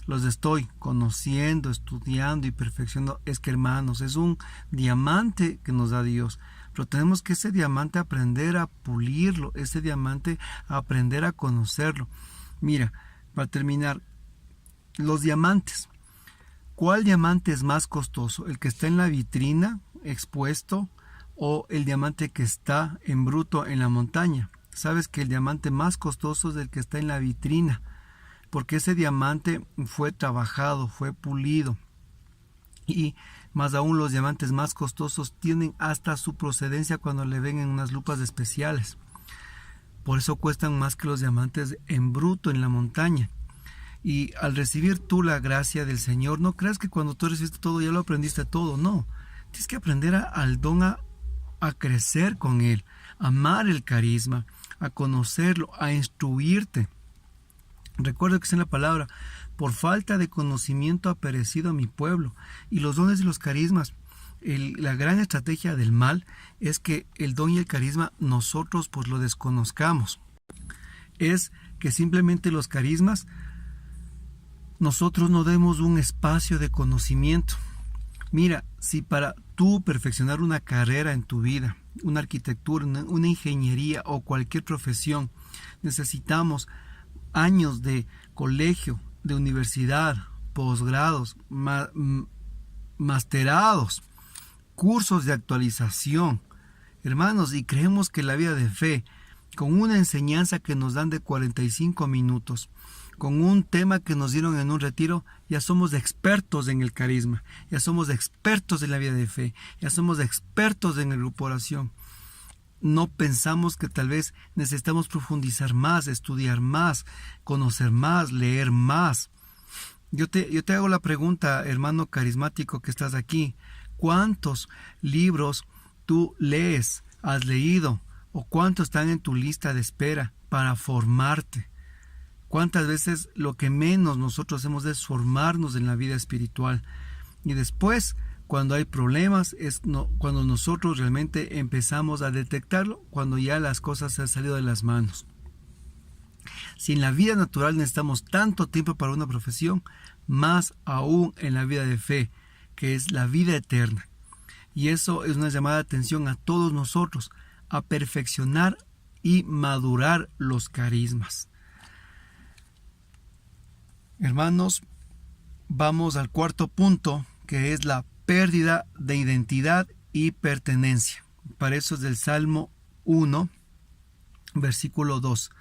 Speaker 1: los estoy conociendo, estudiando y perfeccionando. Es que, hermanos, es un diamante que nos da Dios, pero tenemos que ese diamante aprender a pulirlo, ese diamante aprender a conocerlo. Mira, para terminar, los diamantes. ¿Cuál diamante es más costoso? ¿El que está en la vitrina expuesto o el diamante que está en bruto en la montaña? Sabes que el diamante más costoso es el que está en la vitrina, porque ese diamante fue trabajado, fue pulido. Y más aún los diamantes más costosos tienen hasta su procedencia cuando le ven en unas lupas especiales. Por eso cuestan más que los diamantes en bruto en la montaña. Y al recibir tú la gracia del Señor, no creas que cuando tú recibiste todo ya lo aprendiste todo, no. Tienes que aprender al don a crecer con Él, a amar el carisma, a conocerlo, a instruirte. Recuerda que es en la palabra, por falta de conocimiento ha perecido mi pueblo. Y los dones y los carismas, la gran estrategia del mal es que el don y el carisma nosotros pues lo desconozcamos. Es que simplemente los carismas nosotros no demos un espacio de conocimiento. Mira, si para tú perfeccionar una carrera en tu vida, una arquitectura, una ingeniería o cualquier profesión, necesitamos años de colegio, de universidad, posgrados, masterados, cursos de actualización, hermanos, y creemos que la vida de fe, con una enseñanza que nos dan de 45 minutos, con un tema que nos dieron en un retiro, ya somos expertos en el carisma, ya somos expertos en la vida de fe, ya somos expertos en el grupo oración. No pensamos que tal vez necesitamos profundizar más, estudiar más, conocer más, leer más. Yo te hago la pregunta, hermano carismático que estás aquí. ¿Cuántos libros tú lees, has leído? ¿O cuántos están en tu lista de espera para formarte? ¿Cuántas veces lo que menos nosotros hacemos es formarnos en la vida espiritual? Y después, cuando hay problemas, cuando nosotros realmente empezamos a detectarlo, cuando ya las cosas se han salido de las manos. Si en la vida natural necesitamos tanto tiempo para una profesión, más aún en la vida de fe, que es la vida eterna. Y eso es una llamada de atención a todos nosotros, a perfeccionar y madurar los carismas. Hermanos, vamos al cuarto punto, que es la pérdida de identidad y pertenencia. Para eso es del Salmo 1, versículo 2.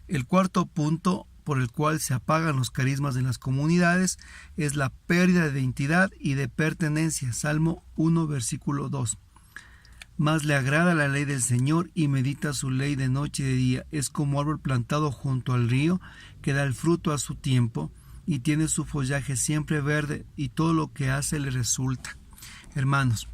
Speaker 1: El cuarto punto por el cual se apagan los carismas en las comunidades es la pérdida de identidad y de pertenencia. Salmo 1, versículo 2. Más le agrada la ley del Señor y medita su ley de noche y de día. Es como árbol plantado junto al río, que da el fruto a su tiempo y tiene su follaje siempre verde, y todo lo que hace le resulta. Hermanos,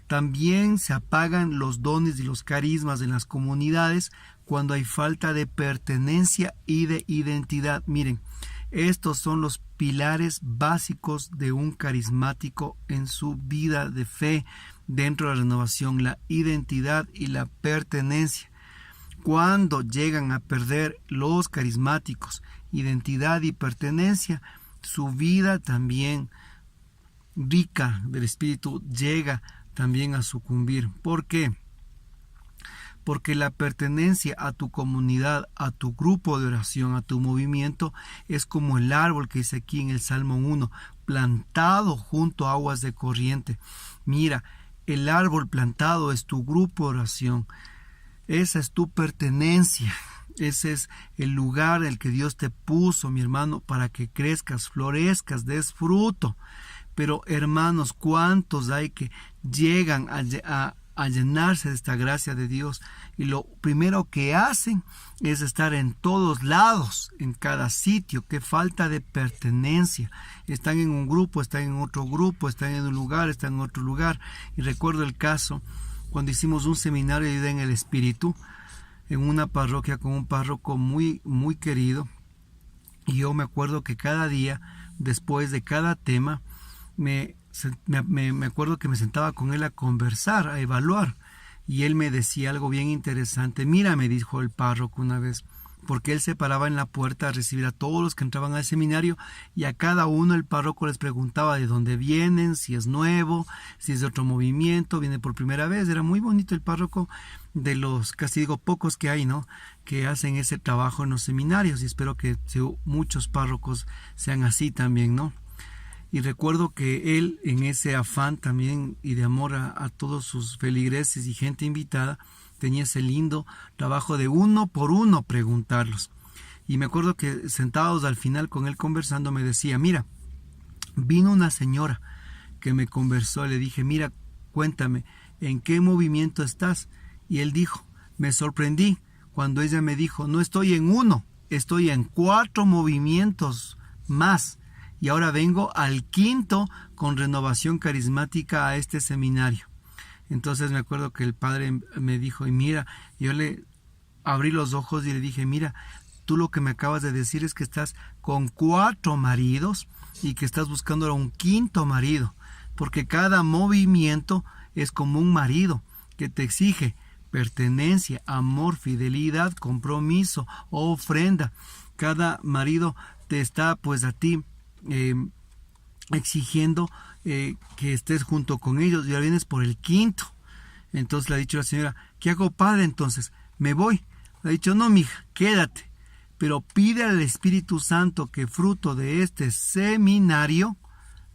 Speaker 1: también se apagan los dones y los carismas en las comunidades cuando hay falta de pertenencia y de identidad. Miren, estos son los pilares básicos de un carismático en su vida de fe dentro de la renovación: la identidad y la pertenencia. Cuando llegan a perder los carismáticos identidad y pertenencia, su vida también rica del Espíritu llega también a sucumbir. ¿Por qué? Porque la pertenencia a tu comunidad, a tu grupo de oración, a tu movimiento, es como el árbol que dice aquí en el Salmo 1, plantado junto a aguas de corriente. Mira, el árbol plantado es tu grupo de oración. Esa es tu pertenencia. Ese es el lugar en el que Dios te puso, mi hermano, para que crezcas, florezcas, des fruto. Pero, hermanos, ¿cuántos hay que llegan a llenarse de esta gracia de Dios? Y lo primero que hacen es estar en todos lados, en cada sitio. Qué falta de pertenencia. Están en un grupo, están en otro grupo, están en un lugar, están en otro lugar. Y recuerdo el caso cuando hicimos un seminario de vida en el Espíritu en una parroquia con un párroco muy, muy querido. Y yo me acuerdo que cada día, después de cada tema, me acuerdo que me sentaba con él a conversar, a evaluar, y él me decía algo bien interesante. Mira, me dijo el párroco una vez, porque él se paraba en la puerta a recibir a todos los que entraban al seminario, y a cada uno el párroco les preguntaba de dónde vienen, si es nuevo, si es de otro movimiento, viene por primera vez. Era muy bonito el párroco, de los casi digo pocos que hay, ¿no?, que hacen ese trabajo en los seminarios, y espero que muchos párrocos sean así también, ¿no? Y recuerdo que él, en ese afán también y de amor a todos sus feligreses y gente invitada, tenía ese lindo trabajo de uno por uno preguntarlos. Y me acuerdo que sentados al final con él conversando me decía, mira, vino una señora que me conversó, le dije, mira, cuéntame, ¿en qué movimiento estás? Y él dijo, me sorprendí cuando ella me dijo, no estoy en uno, estoy en 4 movimientos más. Y ahora vengo al 5º con renovación carismática a este seminario. Entonces me acuerdo que el padre me dijo, y mira, yo le abrí los ojos y le dije, mira, tú lo que me acabas de decir es que estás con 4 maridos y que estás buscando un 5º marido, porque cada movimiento es como un marido que te exige pertenencia, amor, fidelidad, compromiso, ofrenda. Cada marido te está pues a ti exigiendo que estés junto con ellos, y ahora vienes por el 5º. Entonces le ha dicho la señora, ¿qué hago, padre? Entonces, me voy. Le ha dicho, no, mija, quédate, pero pide al Espíritu Santo que fruto de este seminario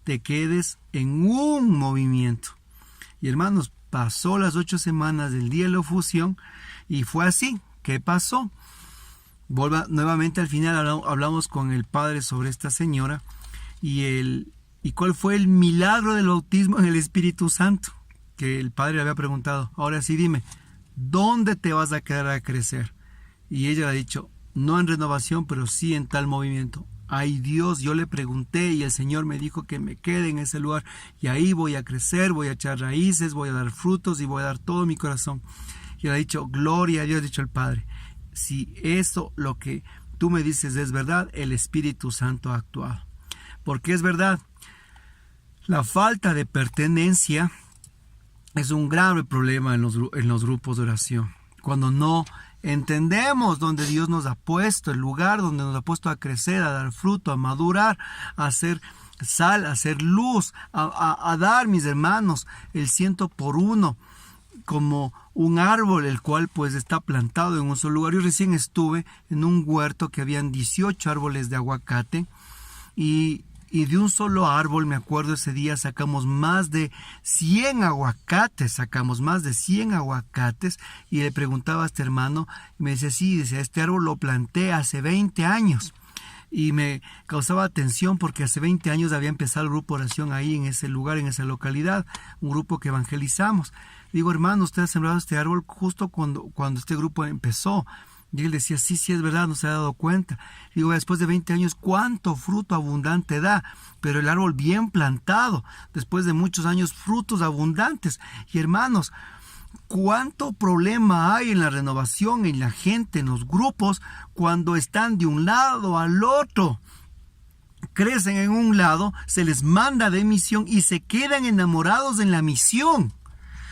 Speaker 1: te quedes en un movimiento. Y hermanos, pasó las 8 semanas del día de la efusión y fue así. ¿Qué pasó? Nuevamente al final hablamos con el padre sobre esta señora y cuál fue el milagro del bautismo en el Espíritu Santo, que el padre le había preguntado. Ahora sí, dime, ¿dónde te vas a quedar a crecer? Y ella le ha dicho, no en renovación, pero sí en tal movimiento. Ay Dios, yo le pregunté y el Señor me dijo que me quede en ese lugar, y ahí voy a crecer, voy a echar raíces, voy a dar frutos y voy a dar todo mi corazón. Y le ha dicho, gloria a Dios, ha dicho el padre. Si eso lo que tú me dices es verdad, el Espíritu Santo ha actuado. Porque es verdad, la falta de pertenencia es un grave problema en los grupos de oración. Cuando no entendemos dónde Dios nos ha puesto, el lugar donde nos ha puesto a crecer, a dar fruto, a madurar, a hacer sal, a hacer luz, a dar, mis hermanos, el 100 por 1, como un árbol, el cual pues está plantado en un solo lugar. Yo recién estuve en un huerto que habían 18 árboles de aguacate y Y de un solo árbol, me acuerdo ese día, sacamos más de 100 aguacates, y le preguntaba a este hermano, y me decía, sí, decía, este árbol lo planté hace 20 años. Y me causaba atención porque hace 20 años había empezado el grupo de oración ahí en ese lugar, en esa localidad, un grupo que evangelizamos. Digo, hermano, usted ha sembrado este árbol justo cuando este grupo empezó. Y él decía, sí, es verdad, no se ha dado cuenta. Digo, después de 20 años, ¿cuánto fruto abundante da? Pero el árbol bien plantado, después de muchos años, frutos abundantes. Y hermanos, ¿cuánto problema hay en la renovación, en la gente, en los grupos, cuando están de un lado al otro? Crecen en un lado, se les manda de misión y se quedan enamorados en la misión.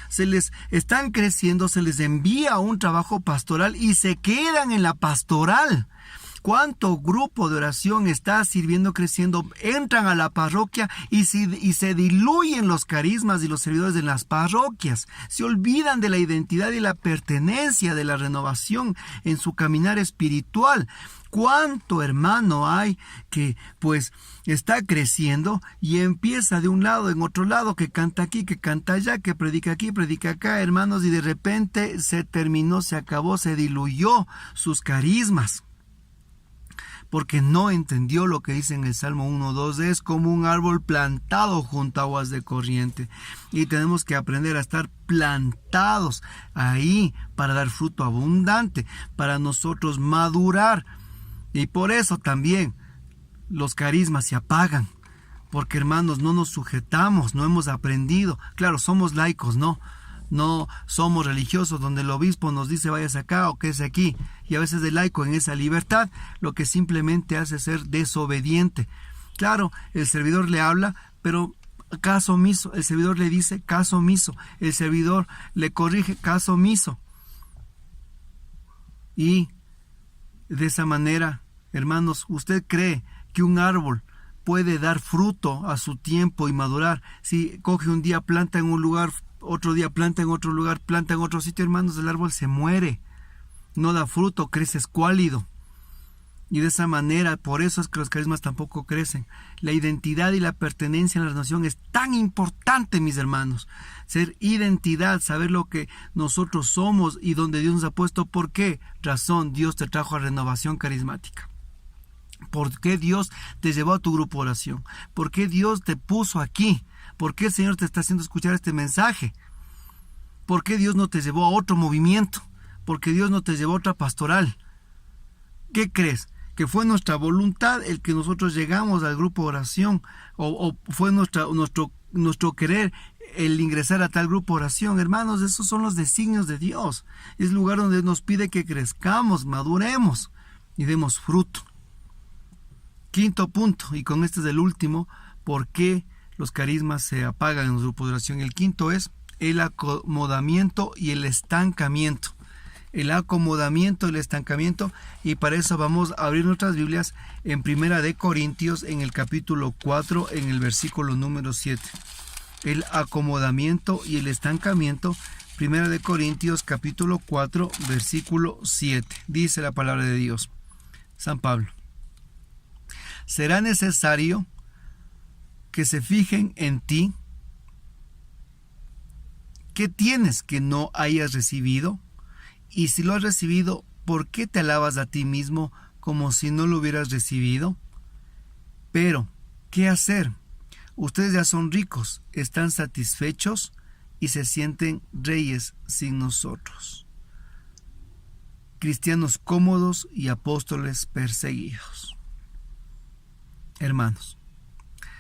Speaker 1: Se les están creciendo, se les envía un trabajo pastoral y se quedan en la pastoral. ¿Cuánto grupo de oración está sirviendo, creciendo? Entran a la parroquia y se diluyen los carismas y los servidores de las parroquias. Se olvidan de la identidad y la pertenencia de la renovación en su caminar espiritual. ¿Cuánto hermano hay que pues está creciendo y empieza de un lado en otro lado, que canta aquí, que canta allá, que predica aquí, predica acá, hermanos, y de repente se terminó, se acabó, se diluyó sus carismas? Porque no entendió lo que dice en el Salmo 1:2, es como un árbol plantado junto a aguas de corriente. Y tenemos que aprender a estar plantados ahí para dar fruto abundante, para nosotros madurar. Y por eso también los carismas se apagan, porque hermanos, no nos sujetamos, no hemos aprendido. Claro, somos laicos, no somos religiosos donde el obispo nos dice váyase acá o quédese aquí, y a veces el laico en esa libertad lo que simplemente hace es ser desobediente. Claro, el servidor le habla, pero caso omiso. El servidor le dice caso omiso, el servidor le corrige caso omiso. Y de esa manera, hermanos, ¿usted cree que un árbol puede dar fruto a su tiempo y madurar? Si coge un día, planta en un lugar, otro día planta en otro lugar, planta en otro sitio, hermanos, el árbol se muere, no da fruto, crece escuálido. Y de esa manera, por eso es que los carismas tampoco crecen. La identidad y la pertenencia en la renovación es tan importante, mis hermanos. Ser identidad, saber lo que nosotros somos y donde Dios nos ha puesto. ¿Por qué razón Dios te trajo a renovación carismática? ¿Por qué Dios te llevó a tu grupo de oración? ¿Por qué Dios te puso aquí? ¿Por qué el Señor te está haciendo escuchar este mensaje? ¿Por qué Dios no te llevó a otro movimiento? ¿Por qué Dios no te llevó a otra pastoral? ¿Qué crees? ¿Que fue nuestra voluntad el que nosotros llegamos al grupo de oración? ¿O fue nuestro querer el ingresar a tal grupo de oración? Hermanos, esos son los designios de Dios. Es el lugar donde nos pide que crezcamos, maduremos y demos fruto. Quinto punto, y con este es el último, ¿por qué los carismas se apagan en los grupos de oración? El quinto es el acomodamiento y el estancamiento. El acomodamiento y el estancamiento, y para eso vamos a abrir nuestras Biblias en Primera de Corintios, en el capítulo 4, en el versículo número 7. El acomodamiento y el estancamiento, Primera de Corintios, capítulo 4, versículo 7. Dice la palabra de Dios. San Pablo: será necesario que se fijen en ti. ¿Qué tienes que no hayas recibido? Y si lo has recibido, ¿por qué te alabas a ti mismo como si no lo hubieras recibido? Pero, ¿qué hacer? Ustedes ya son ricos, están satisfechos y se sienten reyes sin nosotros. Cristianos cómodos y apóstoles perseguidos. Hermanos,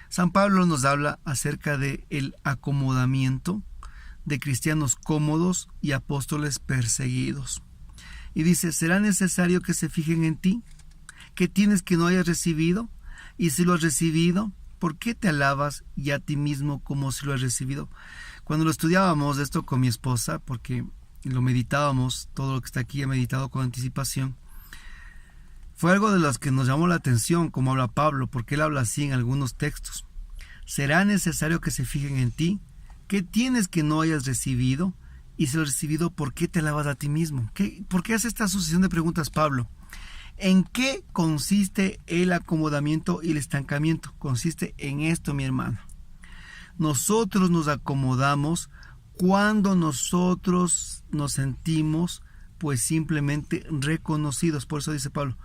Speaker 1: San Pablo nos habla acerca de el acomodamiento de cristianos cómodos y apóstoles perseguidos. Y dice, ¿será necesario que se fijen en ti? ¿Qué tienes que no hayas recibido? Y si lo has recibido, ¿por qué te alabas y a ti mismo como si lo has recibido? Cuando lo estudiábamos esto con mi esposa, porque lo meditábamos, todo lo que está aquí he meditado con anticipación, fue algo de los que nos llamó la atención, como habla Pablo, porque él habla así en algunos textos. ¿Será necesario que se fijen en ti? ¿Qué tienes que no hayas recibido? Y si lo has recibido, ¿por qué te alabas a ti mismo? ¿Por qué hace esta sucesión de preguntas Pablo? ¿En qué consiste el acomodamiento y el estancamiento? Consiste en esto, mi hermano. Nosotros nos acomodamos cuando nosotros nos sentimos pues simplemente reconocidos. Por eso dice Pablo,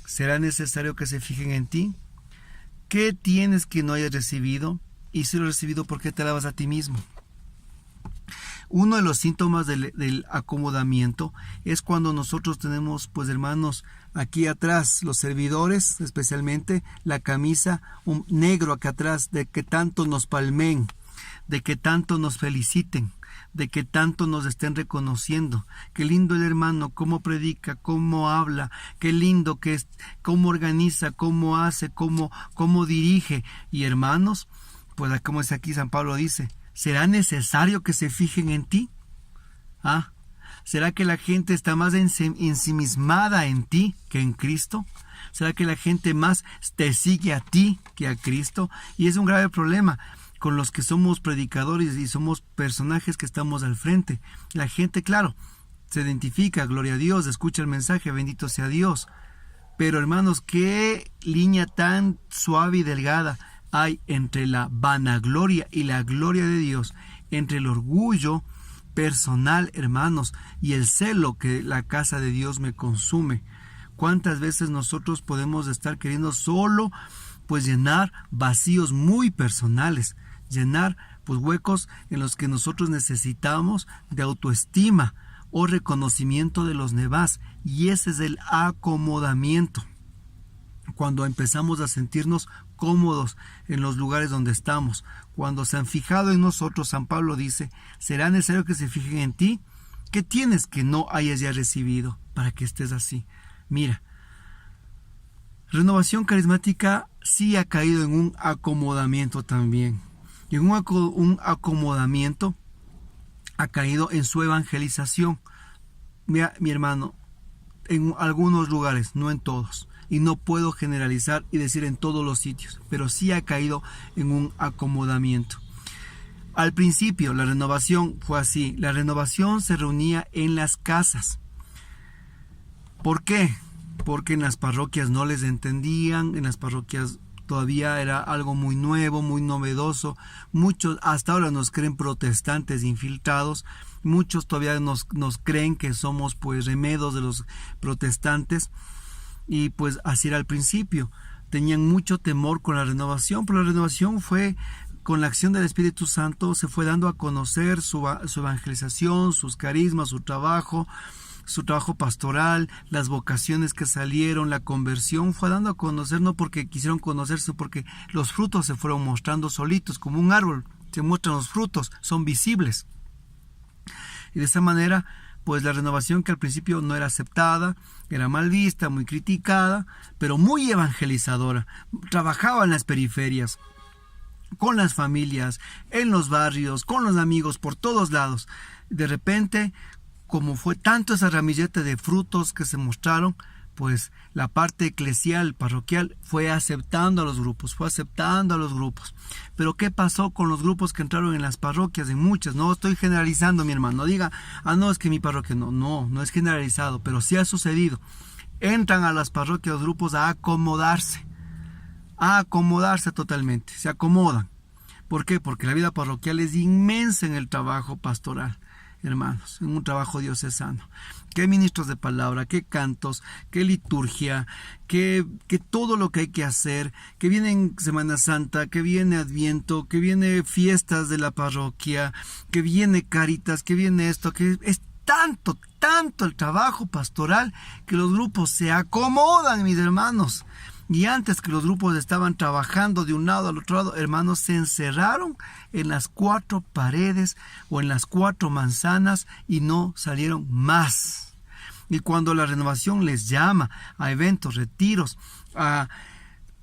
Speaker 1: ¿será necesario que se fijen en ti? ¿Qué tienes que no hayas recibido? Y si lo has recibido, ¿por qué te alabas a ti mismo? Uno de los síntomas del acomodamiento es cuando nosotros tenemos, pues hermanos, aquí atrás, los servidores, especialmente la camisa, un negro acá atrás, de que tanto nos palmen, de que tanto nos feliciten, de que tanto nos estén reconociendo. Qué lindo el hermano, cómo predica, cómo habla, qué lindo que es, cómo organiza, cómo hace, cómo dirige. Y hermanos, pues como es aquí San Pablo dice, ¿será necesario que se fijen en ti? ¿Será que la gente está más ensimismada en ti que en Cristo? ¿Será que la gente más te sigue a ti que a Cristo? Y es un grave problema con los que somos predicadores y somos personajes que estamos al frente. La gente, claro, se identifica, gloria a Dios, escucha el mensaje, bendito sea Dios. Pero hermanos, qué línea tan suave y delgada hay entre la vanagloria y la gloria de Dios, entre el orgullo personal, hermanos, y el celo que la casa de Dios me consume. ¿Cuántas veces nosotros podemos estar queriendo solo pues llenar vacíos muy personales, llenar pues huecos en los que nosotros necesitamos de autoestima o reconocimiento de los demás? Y ese es el acomodamiento. Cuando empezamos a sentirnos cómodos en los lugares donde estamos, cuando se han fijado en nosotros, San Pablo dice, ¿será necesario que se fijen en ti? ¿Qué tienes que no hayas ya recibido para que estés así? Mira, Renovación Carismática sí ha caído en un acomodamiento también. Y en un acomodamiento ha caído en su evangelización. Mira, mi hermano, en algunos lugares, no en todos. Y no puedo generalizar y decir en todos los sitios, pero sí ha caído en un acomodamiento. Al principio la renovación fue así. La renovación se reunía en las casas. ¿Por qué? Porque en las parroquias no les entendían, en las parroquias todavía era algo muy nuevo, muy novedoso. Muchos hasta ahora nos creen protestantes infiltrados. Muchos todavía nos creen que somos pues remedos de los protestantes. Y pues así era al principio. Tenían mucho temor con la renovación, pero la renovación fue con la acción del Espíritu Santo, se fue dando a conocer su evangelización, sus carismas, su trabajo pastoral, las vocaciones que salieron, la conversión, fue dando a conocer, no porque quisieron conocerse, porque los frutos se fueron mostrando solitos, como un árbol, se muestran los frutos, son visibles. Y de esa manera, pues la renovación, que al principio no era aceptada, era mal vista, muy criticada, pero muy evangelizadora, trabajaba en las periferias, con las familias, en los barrios, con los amigos, por todos lados. De repente, como fue tanto esa ramillete de frutos que se mostraron, pues la parte eclesial, parroquial, fue aceptando a los grupos. Pero ¿qué pasó con los grupos que entraron en las parroquias? En muchas, no estoy generalizando, mi hermano, no diga, no, es que mi parroquia, no es generalizado, pero sí ha sucedido. Entran a las parroquias los grupos a acomodarse totalmente, se acomodan. ¿Por qué? Porque la vida parroquial es inmensa en el trabajo pastoral, hermanos, en un trabajo diocesano. Qué ministros de palabra, qué cantos, qué liturgia, que todo lo que hay que hacer, que viene Semana Santa, que viene Adviento, que viene fiestas de la parroquia, que viene Cáritas, que viene esto, que es tanto el trabajo pastoral que los grupos se acomodan, mis hermanos. Y antes que los grupos estaban trabajando de un lado al otro lado, hermanos, se encerraron en las 4 paredes o en las 4 manzanas y no salieron más. Y cuando la renovación les llama a eventos, retiros, a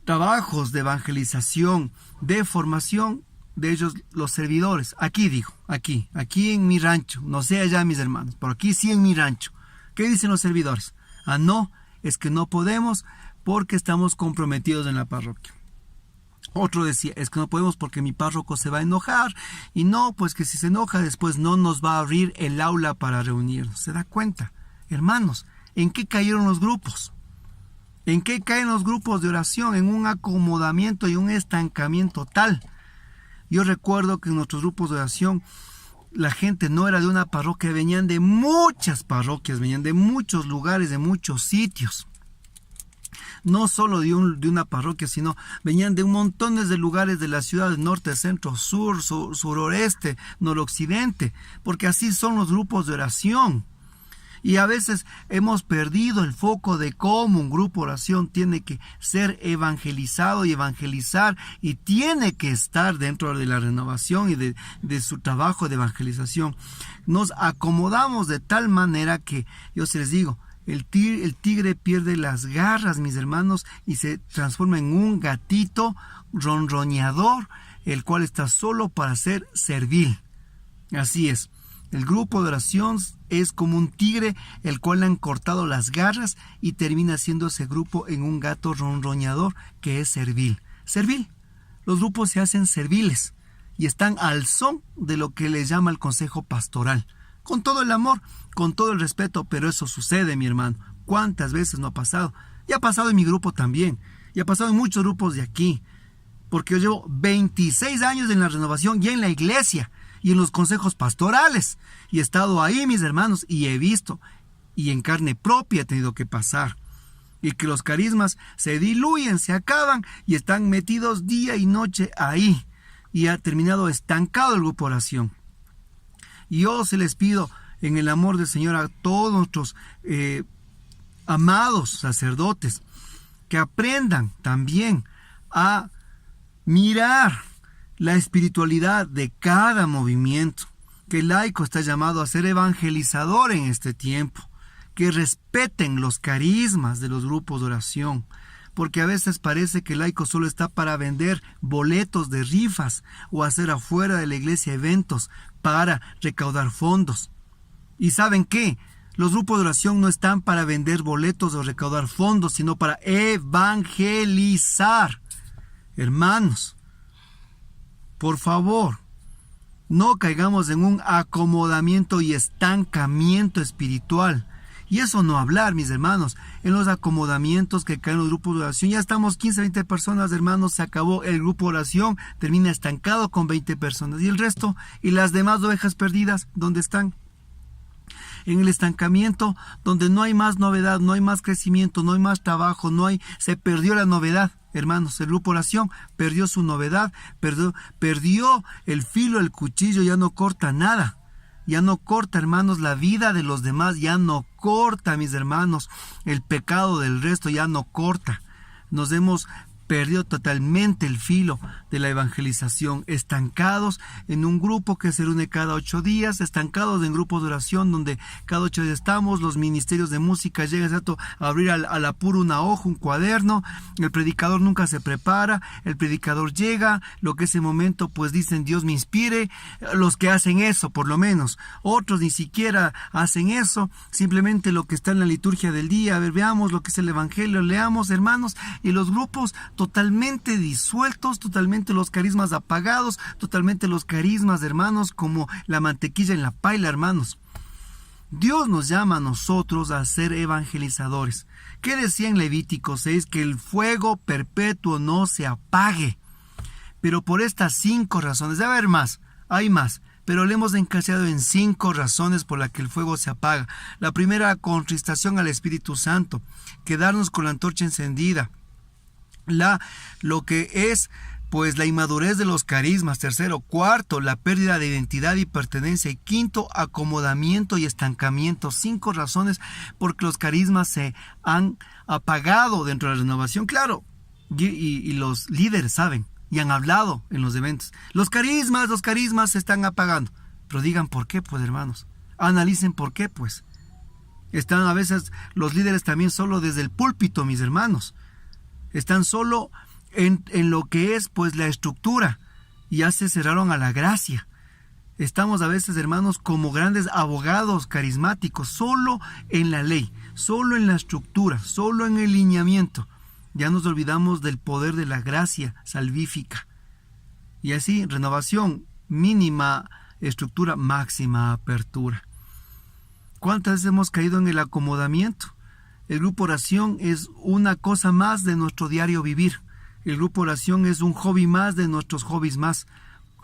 Speaker 1: trabajos de evangelización, de formación, de ellos los servidores, aquí en mi rancho, no sé allá mis hermanos, pero aquí sí en mi rancho. ¿Qué dicen los servidores? No, es que no podemos porque estamos comprometidos en la parroquia. Otro decía, es que no podemos porque mi párroco se va a enojar, y no, pues que si se enoja después no nos va a abrir el aula para reunirnos. ¿Se da cuenta? Hermanos, ¿en qué cayeron los grupos? ¿En qué caen los grupos de oración? En un acomodamiento y un estancamiento tal. Yo recuerdo que en nuestros grupos de oración la gente no era de una parroquia, venían de muchas parroquias, venían de muchos lugares, de muchos sitios. No solo de una parroquia, sino venían de un montón de lugares de la ciudad, del norte, centro, sur, sureste, noroccidente, porque así son los grupos de oración. Y a veces hemos perdido el foco de cómo un grupo de oración tiene que ser evangelizado y evangelizar, y tiene que estar dentro de la renovación y de su trabajo de evangelización. Nos acomodamos de tal manera que, yo se les digo, el tigre pierde las garras, mis hermanos, y se transforma en un gatito ronroñador, el cual está solo para ser servil. Así es. El grupo de oración es como un tigre, el cual le han cortado las garras y termina siendo ese grupo en un gato ronroñador que es servil. Servil. Los grupos se hacen serviles y están al son de lo que les llama el consejo pastoral. Con todo el amor, con todo el respeto, pero eso sucede, mi hermano. ¿Cuántas veces no ha pasado? Y ha pasado en mi grupo también. Y ha pasado en muchos grupos de aquí. Porque yo llevo 26 años en la renovación y en la iglesia y en los consejos pastorales. Y he estado ahí, mis hermanos, y he visto. Y en carne propia he tenido que pasar. Y que los carismas se diluyen, se acaban y están metidos día y noche ahí. Y ha terminado estancado el grupo de oración. Y yo se les pido en el amor del Señor a todos nuestros amados sacerdotes que aprendan también a mirar la espiritualidad de cada movimiento, que el laico está llamado a ser evangelizador en este tiempo, que respeten los carismas de los grupos de oración, porque a veces parece que el laico solo está para vender boletos de rifas o hacer afuera de la iglesia eventos para recaudar fondos. ¿Y saben qué? Los grupos de oración no están para vender boletos o recaudar fondos, sino para evangelizar. Hermanos, por favor, no caigamos en un acomodamiento y estancamiento espiritual. Y eso no hablar, mis hermanos, en los acomodamientos que caen los grupos de oración. Ya estamos 15, 20 personas, hermanos, se acabó el grupo de oración, termina estancado con 20 personas. ¿Y el resto? ¿Y las demás ovejas perdidas? ¿Dónde están? En el estancamiento, donde no hay más novedad, no hay más crecimiento, no hay más trabajo, se perdió la novedad. Hermanos, el grupo de oración perdió su novedad, perdió el filo, el cuchillo, ya no corta nada. Ya no corta, hermanos, la vida de los demás, ya no corta, mis hermanos, el pecado del resto ya no corta. Nos hemos perdido totalmente el filo de la evangelización, estancados en un grupo que se reúne cada 8 días, estancados en grupos de oración donde cada 8 días estamos, los ministerios de música llegan a abrir al apuro una hoja, un cuaderno, el predicador nunca se prepara, el predicador llega, lo que ese momento pues dicen Dios me inspire, los que hacen eso por lo menos, otros ni siquiera hacen eso, simplemente lo que está en la liturgia del día, a ver, veamos lo que es el evangelio, leamos, hermanos, y los grupos totalmente disueltos, totalmente los carismas apagados, totalmente los carismas, hermanos, como la mantequilla en la paila, hermanos. Dios nos llama a nosotros a ser evangelizadores. ¿Qué decía en Levítico 6? Que el fuego perpetuo no se apague. Pero por estas 5 razones, debe haber más, hay más, pero le hemos encasillado en 5 razones por las que el fuego se apaga. La primera, contristación al Espíritu Santo, quedarnos con la antorcha encendida. Lo que es pues la inmadurez de los carismas. Tercero, cuarto, la pérdida de identidad y pertenencia. Y quinto, acomodamiento y estancamiento. 5 razones por que los carismas se han apagado dentro de la renovación. Claro, y los líderes saben y han hablado en los eventos. Los carismas se están apagando. Pero digan por qué, pues, hermanos. Analicen por qué, pues. Están a veces los líderes también solo desde el púlpito, mis hermanos. Están solo en lo que es pues la estructura y ya se cerraron a la gracia. Estamos a veces, hermanos, como grandes abogados carismáticos, solo en la ley, solo en la estructura, solo en el lineamiento. Ya nos olvidamos del poder de la gracia salvífica. Y así, renovación mínima, estructura máxima, apertura. ¿Cuántas veces hemos caído en el acomodamiento? El grupo oración es una cosa más de nuestro diario vivir. El grupo oración es un hobby más de nuestros hobbies más.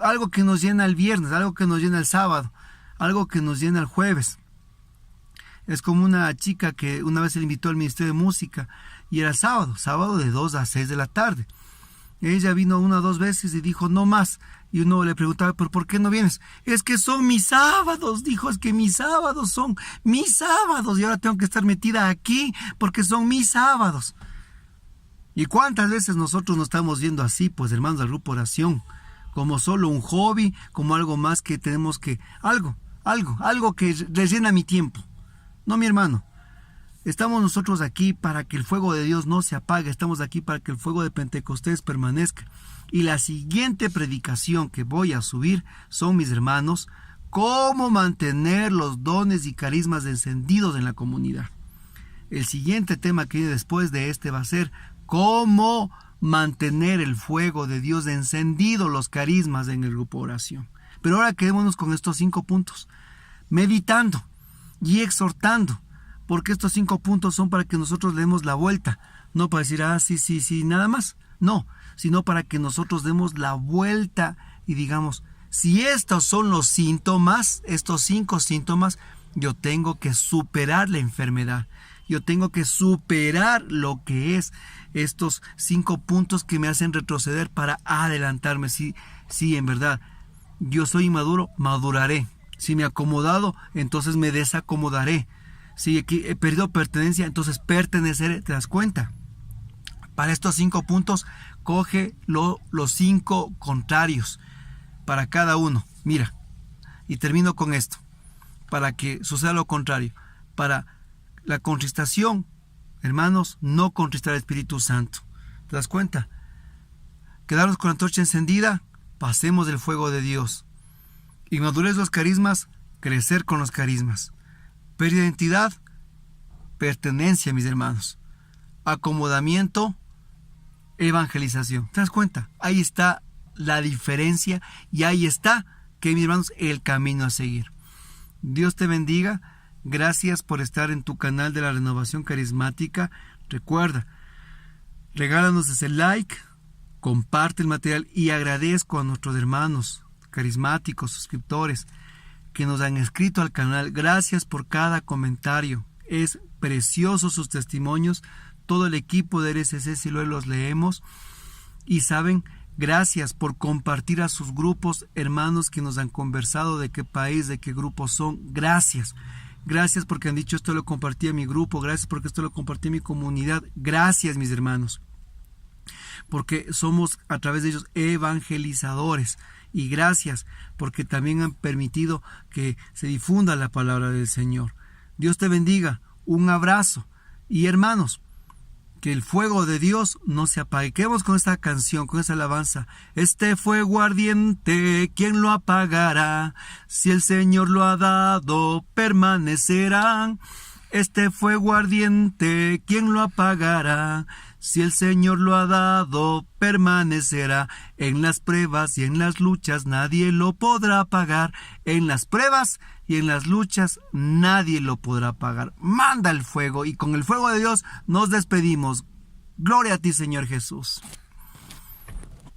Speaker 1: Algo que nos llena el viernes, algo que nos llena el sábado, algo que nos llena el jueves. Es como una chica que una vez se le invitó al Ministerio de Música y era sábado de 2 a 6 de la tarde. Ella vino 1 o 2 veces y dijo no más. Y uno le preguntaba, ¿pero por qué no vienes? Es que son mis sábados, dijo, es que mis sábados son mis sábados y ahora tengo que estar metida aquí porque son mis sábados. ¿Y cuántas veces nosotros nos estamos viendo así, pues hermanos del grupo oración? Como solo un hobby, como algo más que tenemos que, algo que rellena mi tiempo. No, mi hermano. Estamos nosotros aquí para que el fuego de Dios no se apague. Estamos aquí para que el fuego de Pentecostés permanezca. Y la siguiente predicación que voy a subir son, mis hermanos, cómo mantener los dones y carismas encendidos en la comunidad. El siguiente tema que viene después de este va a ser cómo mantener el fuego de Dios encendido, los carismas en el grupo oración. Pero ahora quedémonos con estos 5 puntos, meditando y exhortando, porque estos 5 puntos son para que nosotros le demos la vuelta, no para decir, sí, nada más, no, sino para que nosotros demos la vuelta y digamos, si estos son los síntomas, estos 5 síntomas, yo tengo que superar la enfermedad, yo tengo que superar lo que es estos 5 puntos que me hacen retroceder para adelantarme. Sí, en verdad, yo soy inmaduro, maduraré. Si me he acomodado, entonces me desacomodaré. Si he perdido pertenencia, entonces perteneceré. ¿Te das cuenta? Para estos 5 puntos, coge los 5 contrarios para cada uno. Mira, y termino con esto, para que suceda lo contrario. Para la contristación, hermanos, no contristar al Espíritu Santo. ¿Te das cuenta? Quedarnos con la antorcha encendida, pasemos del fuego de Dios. Inmadurez los carismas, crecer con los carismas. Pérdida de identidad, pertenencia, mis hermanos. Acomodamiento, evangelización. ¿Te das cuenta? Ahí está la diferencia y ahí está, que mis hermanos, el camino a seguir. Dios te bendiga. Gracias por estar en tu canal de la Renovación Carismática. Recuerda, regálanos ese like, comparte el material y agradezco a nuestros hermanos carismáticos, suscriptores que nos han escrito al canal. Gracias por cada comentario. Es precioso sus testimonios. Todo el equipo de RCC si lo los leemos. Y saben, gracias por compartir a sus grupos, hermanos que nos han conversado de qué país, de qué grupos son. Gracias. Gracias porque han dicho esto lo compartí a mi grupo. Gracias porque esto lo compartí a mi comunidad. Gracias, mis hermanos. Porque somos a través de ellos evangelizadores. Y gracias porque también han permitido que se difunda la palabra del Señor. Dios te bendiga. Un abrazo. Y hermanos, que el fuego de Dios no se apague. Quedemos con esta canción, con esta alabanza. Este fuego ardiente, ¿quién lo apagará? Si el Señor lo ha dado, permanecerá. Este fuego ardiente, ¿quién lo apagará? Si el Señor lo ha dado, permanecerá. En las pruebas y en las luchas nadie lo podrá apagar. En las pruebas y en las luchas nadie lo podrá apagar. Manda el fuego y con el fuego de Dios nos despedimos. Gloria a ti, Señor Jesús.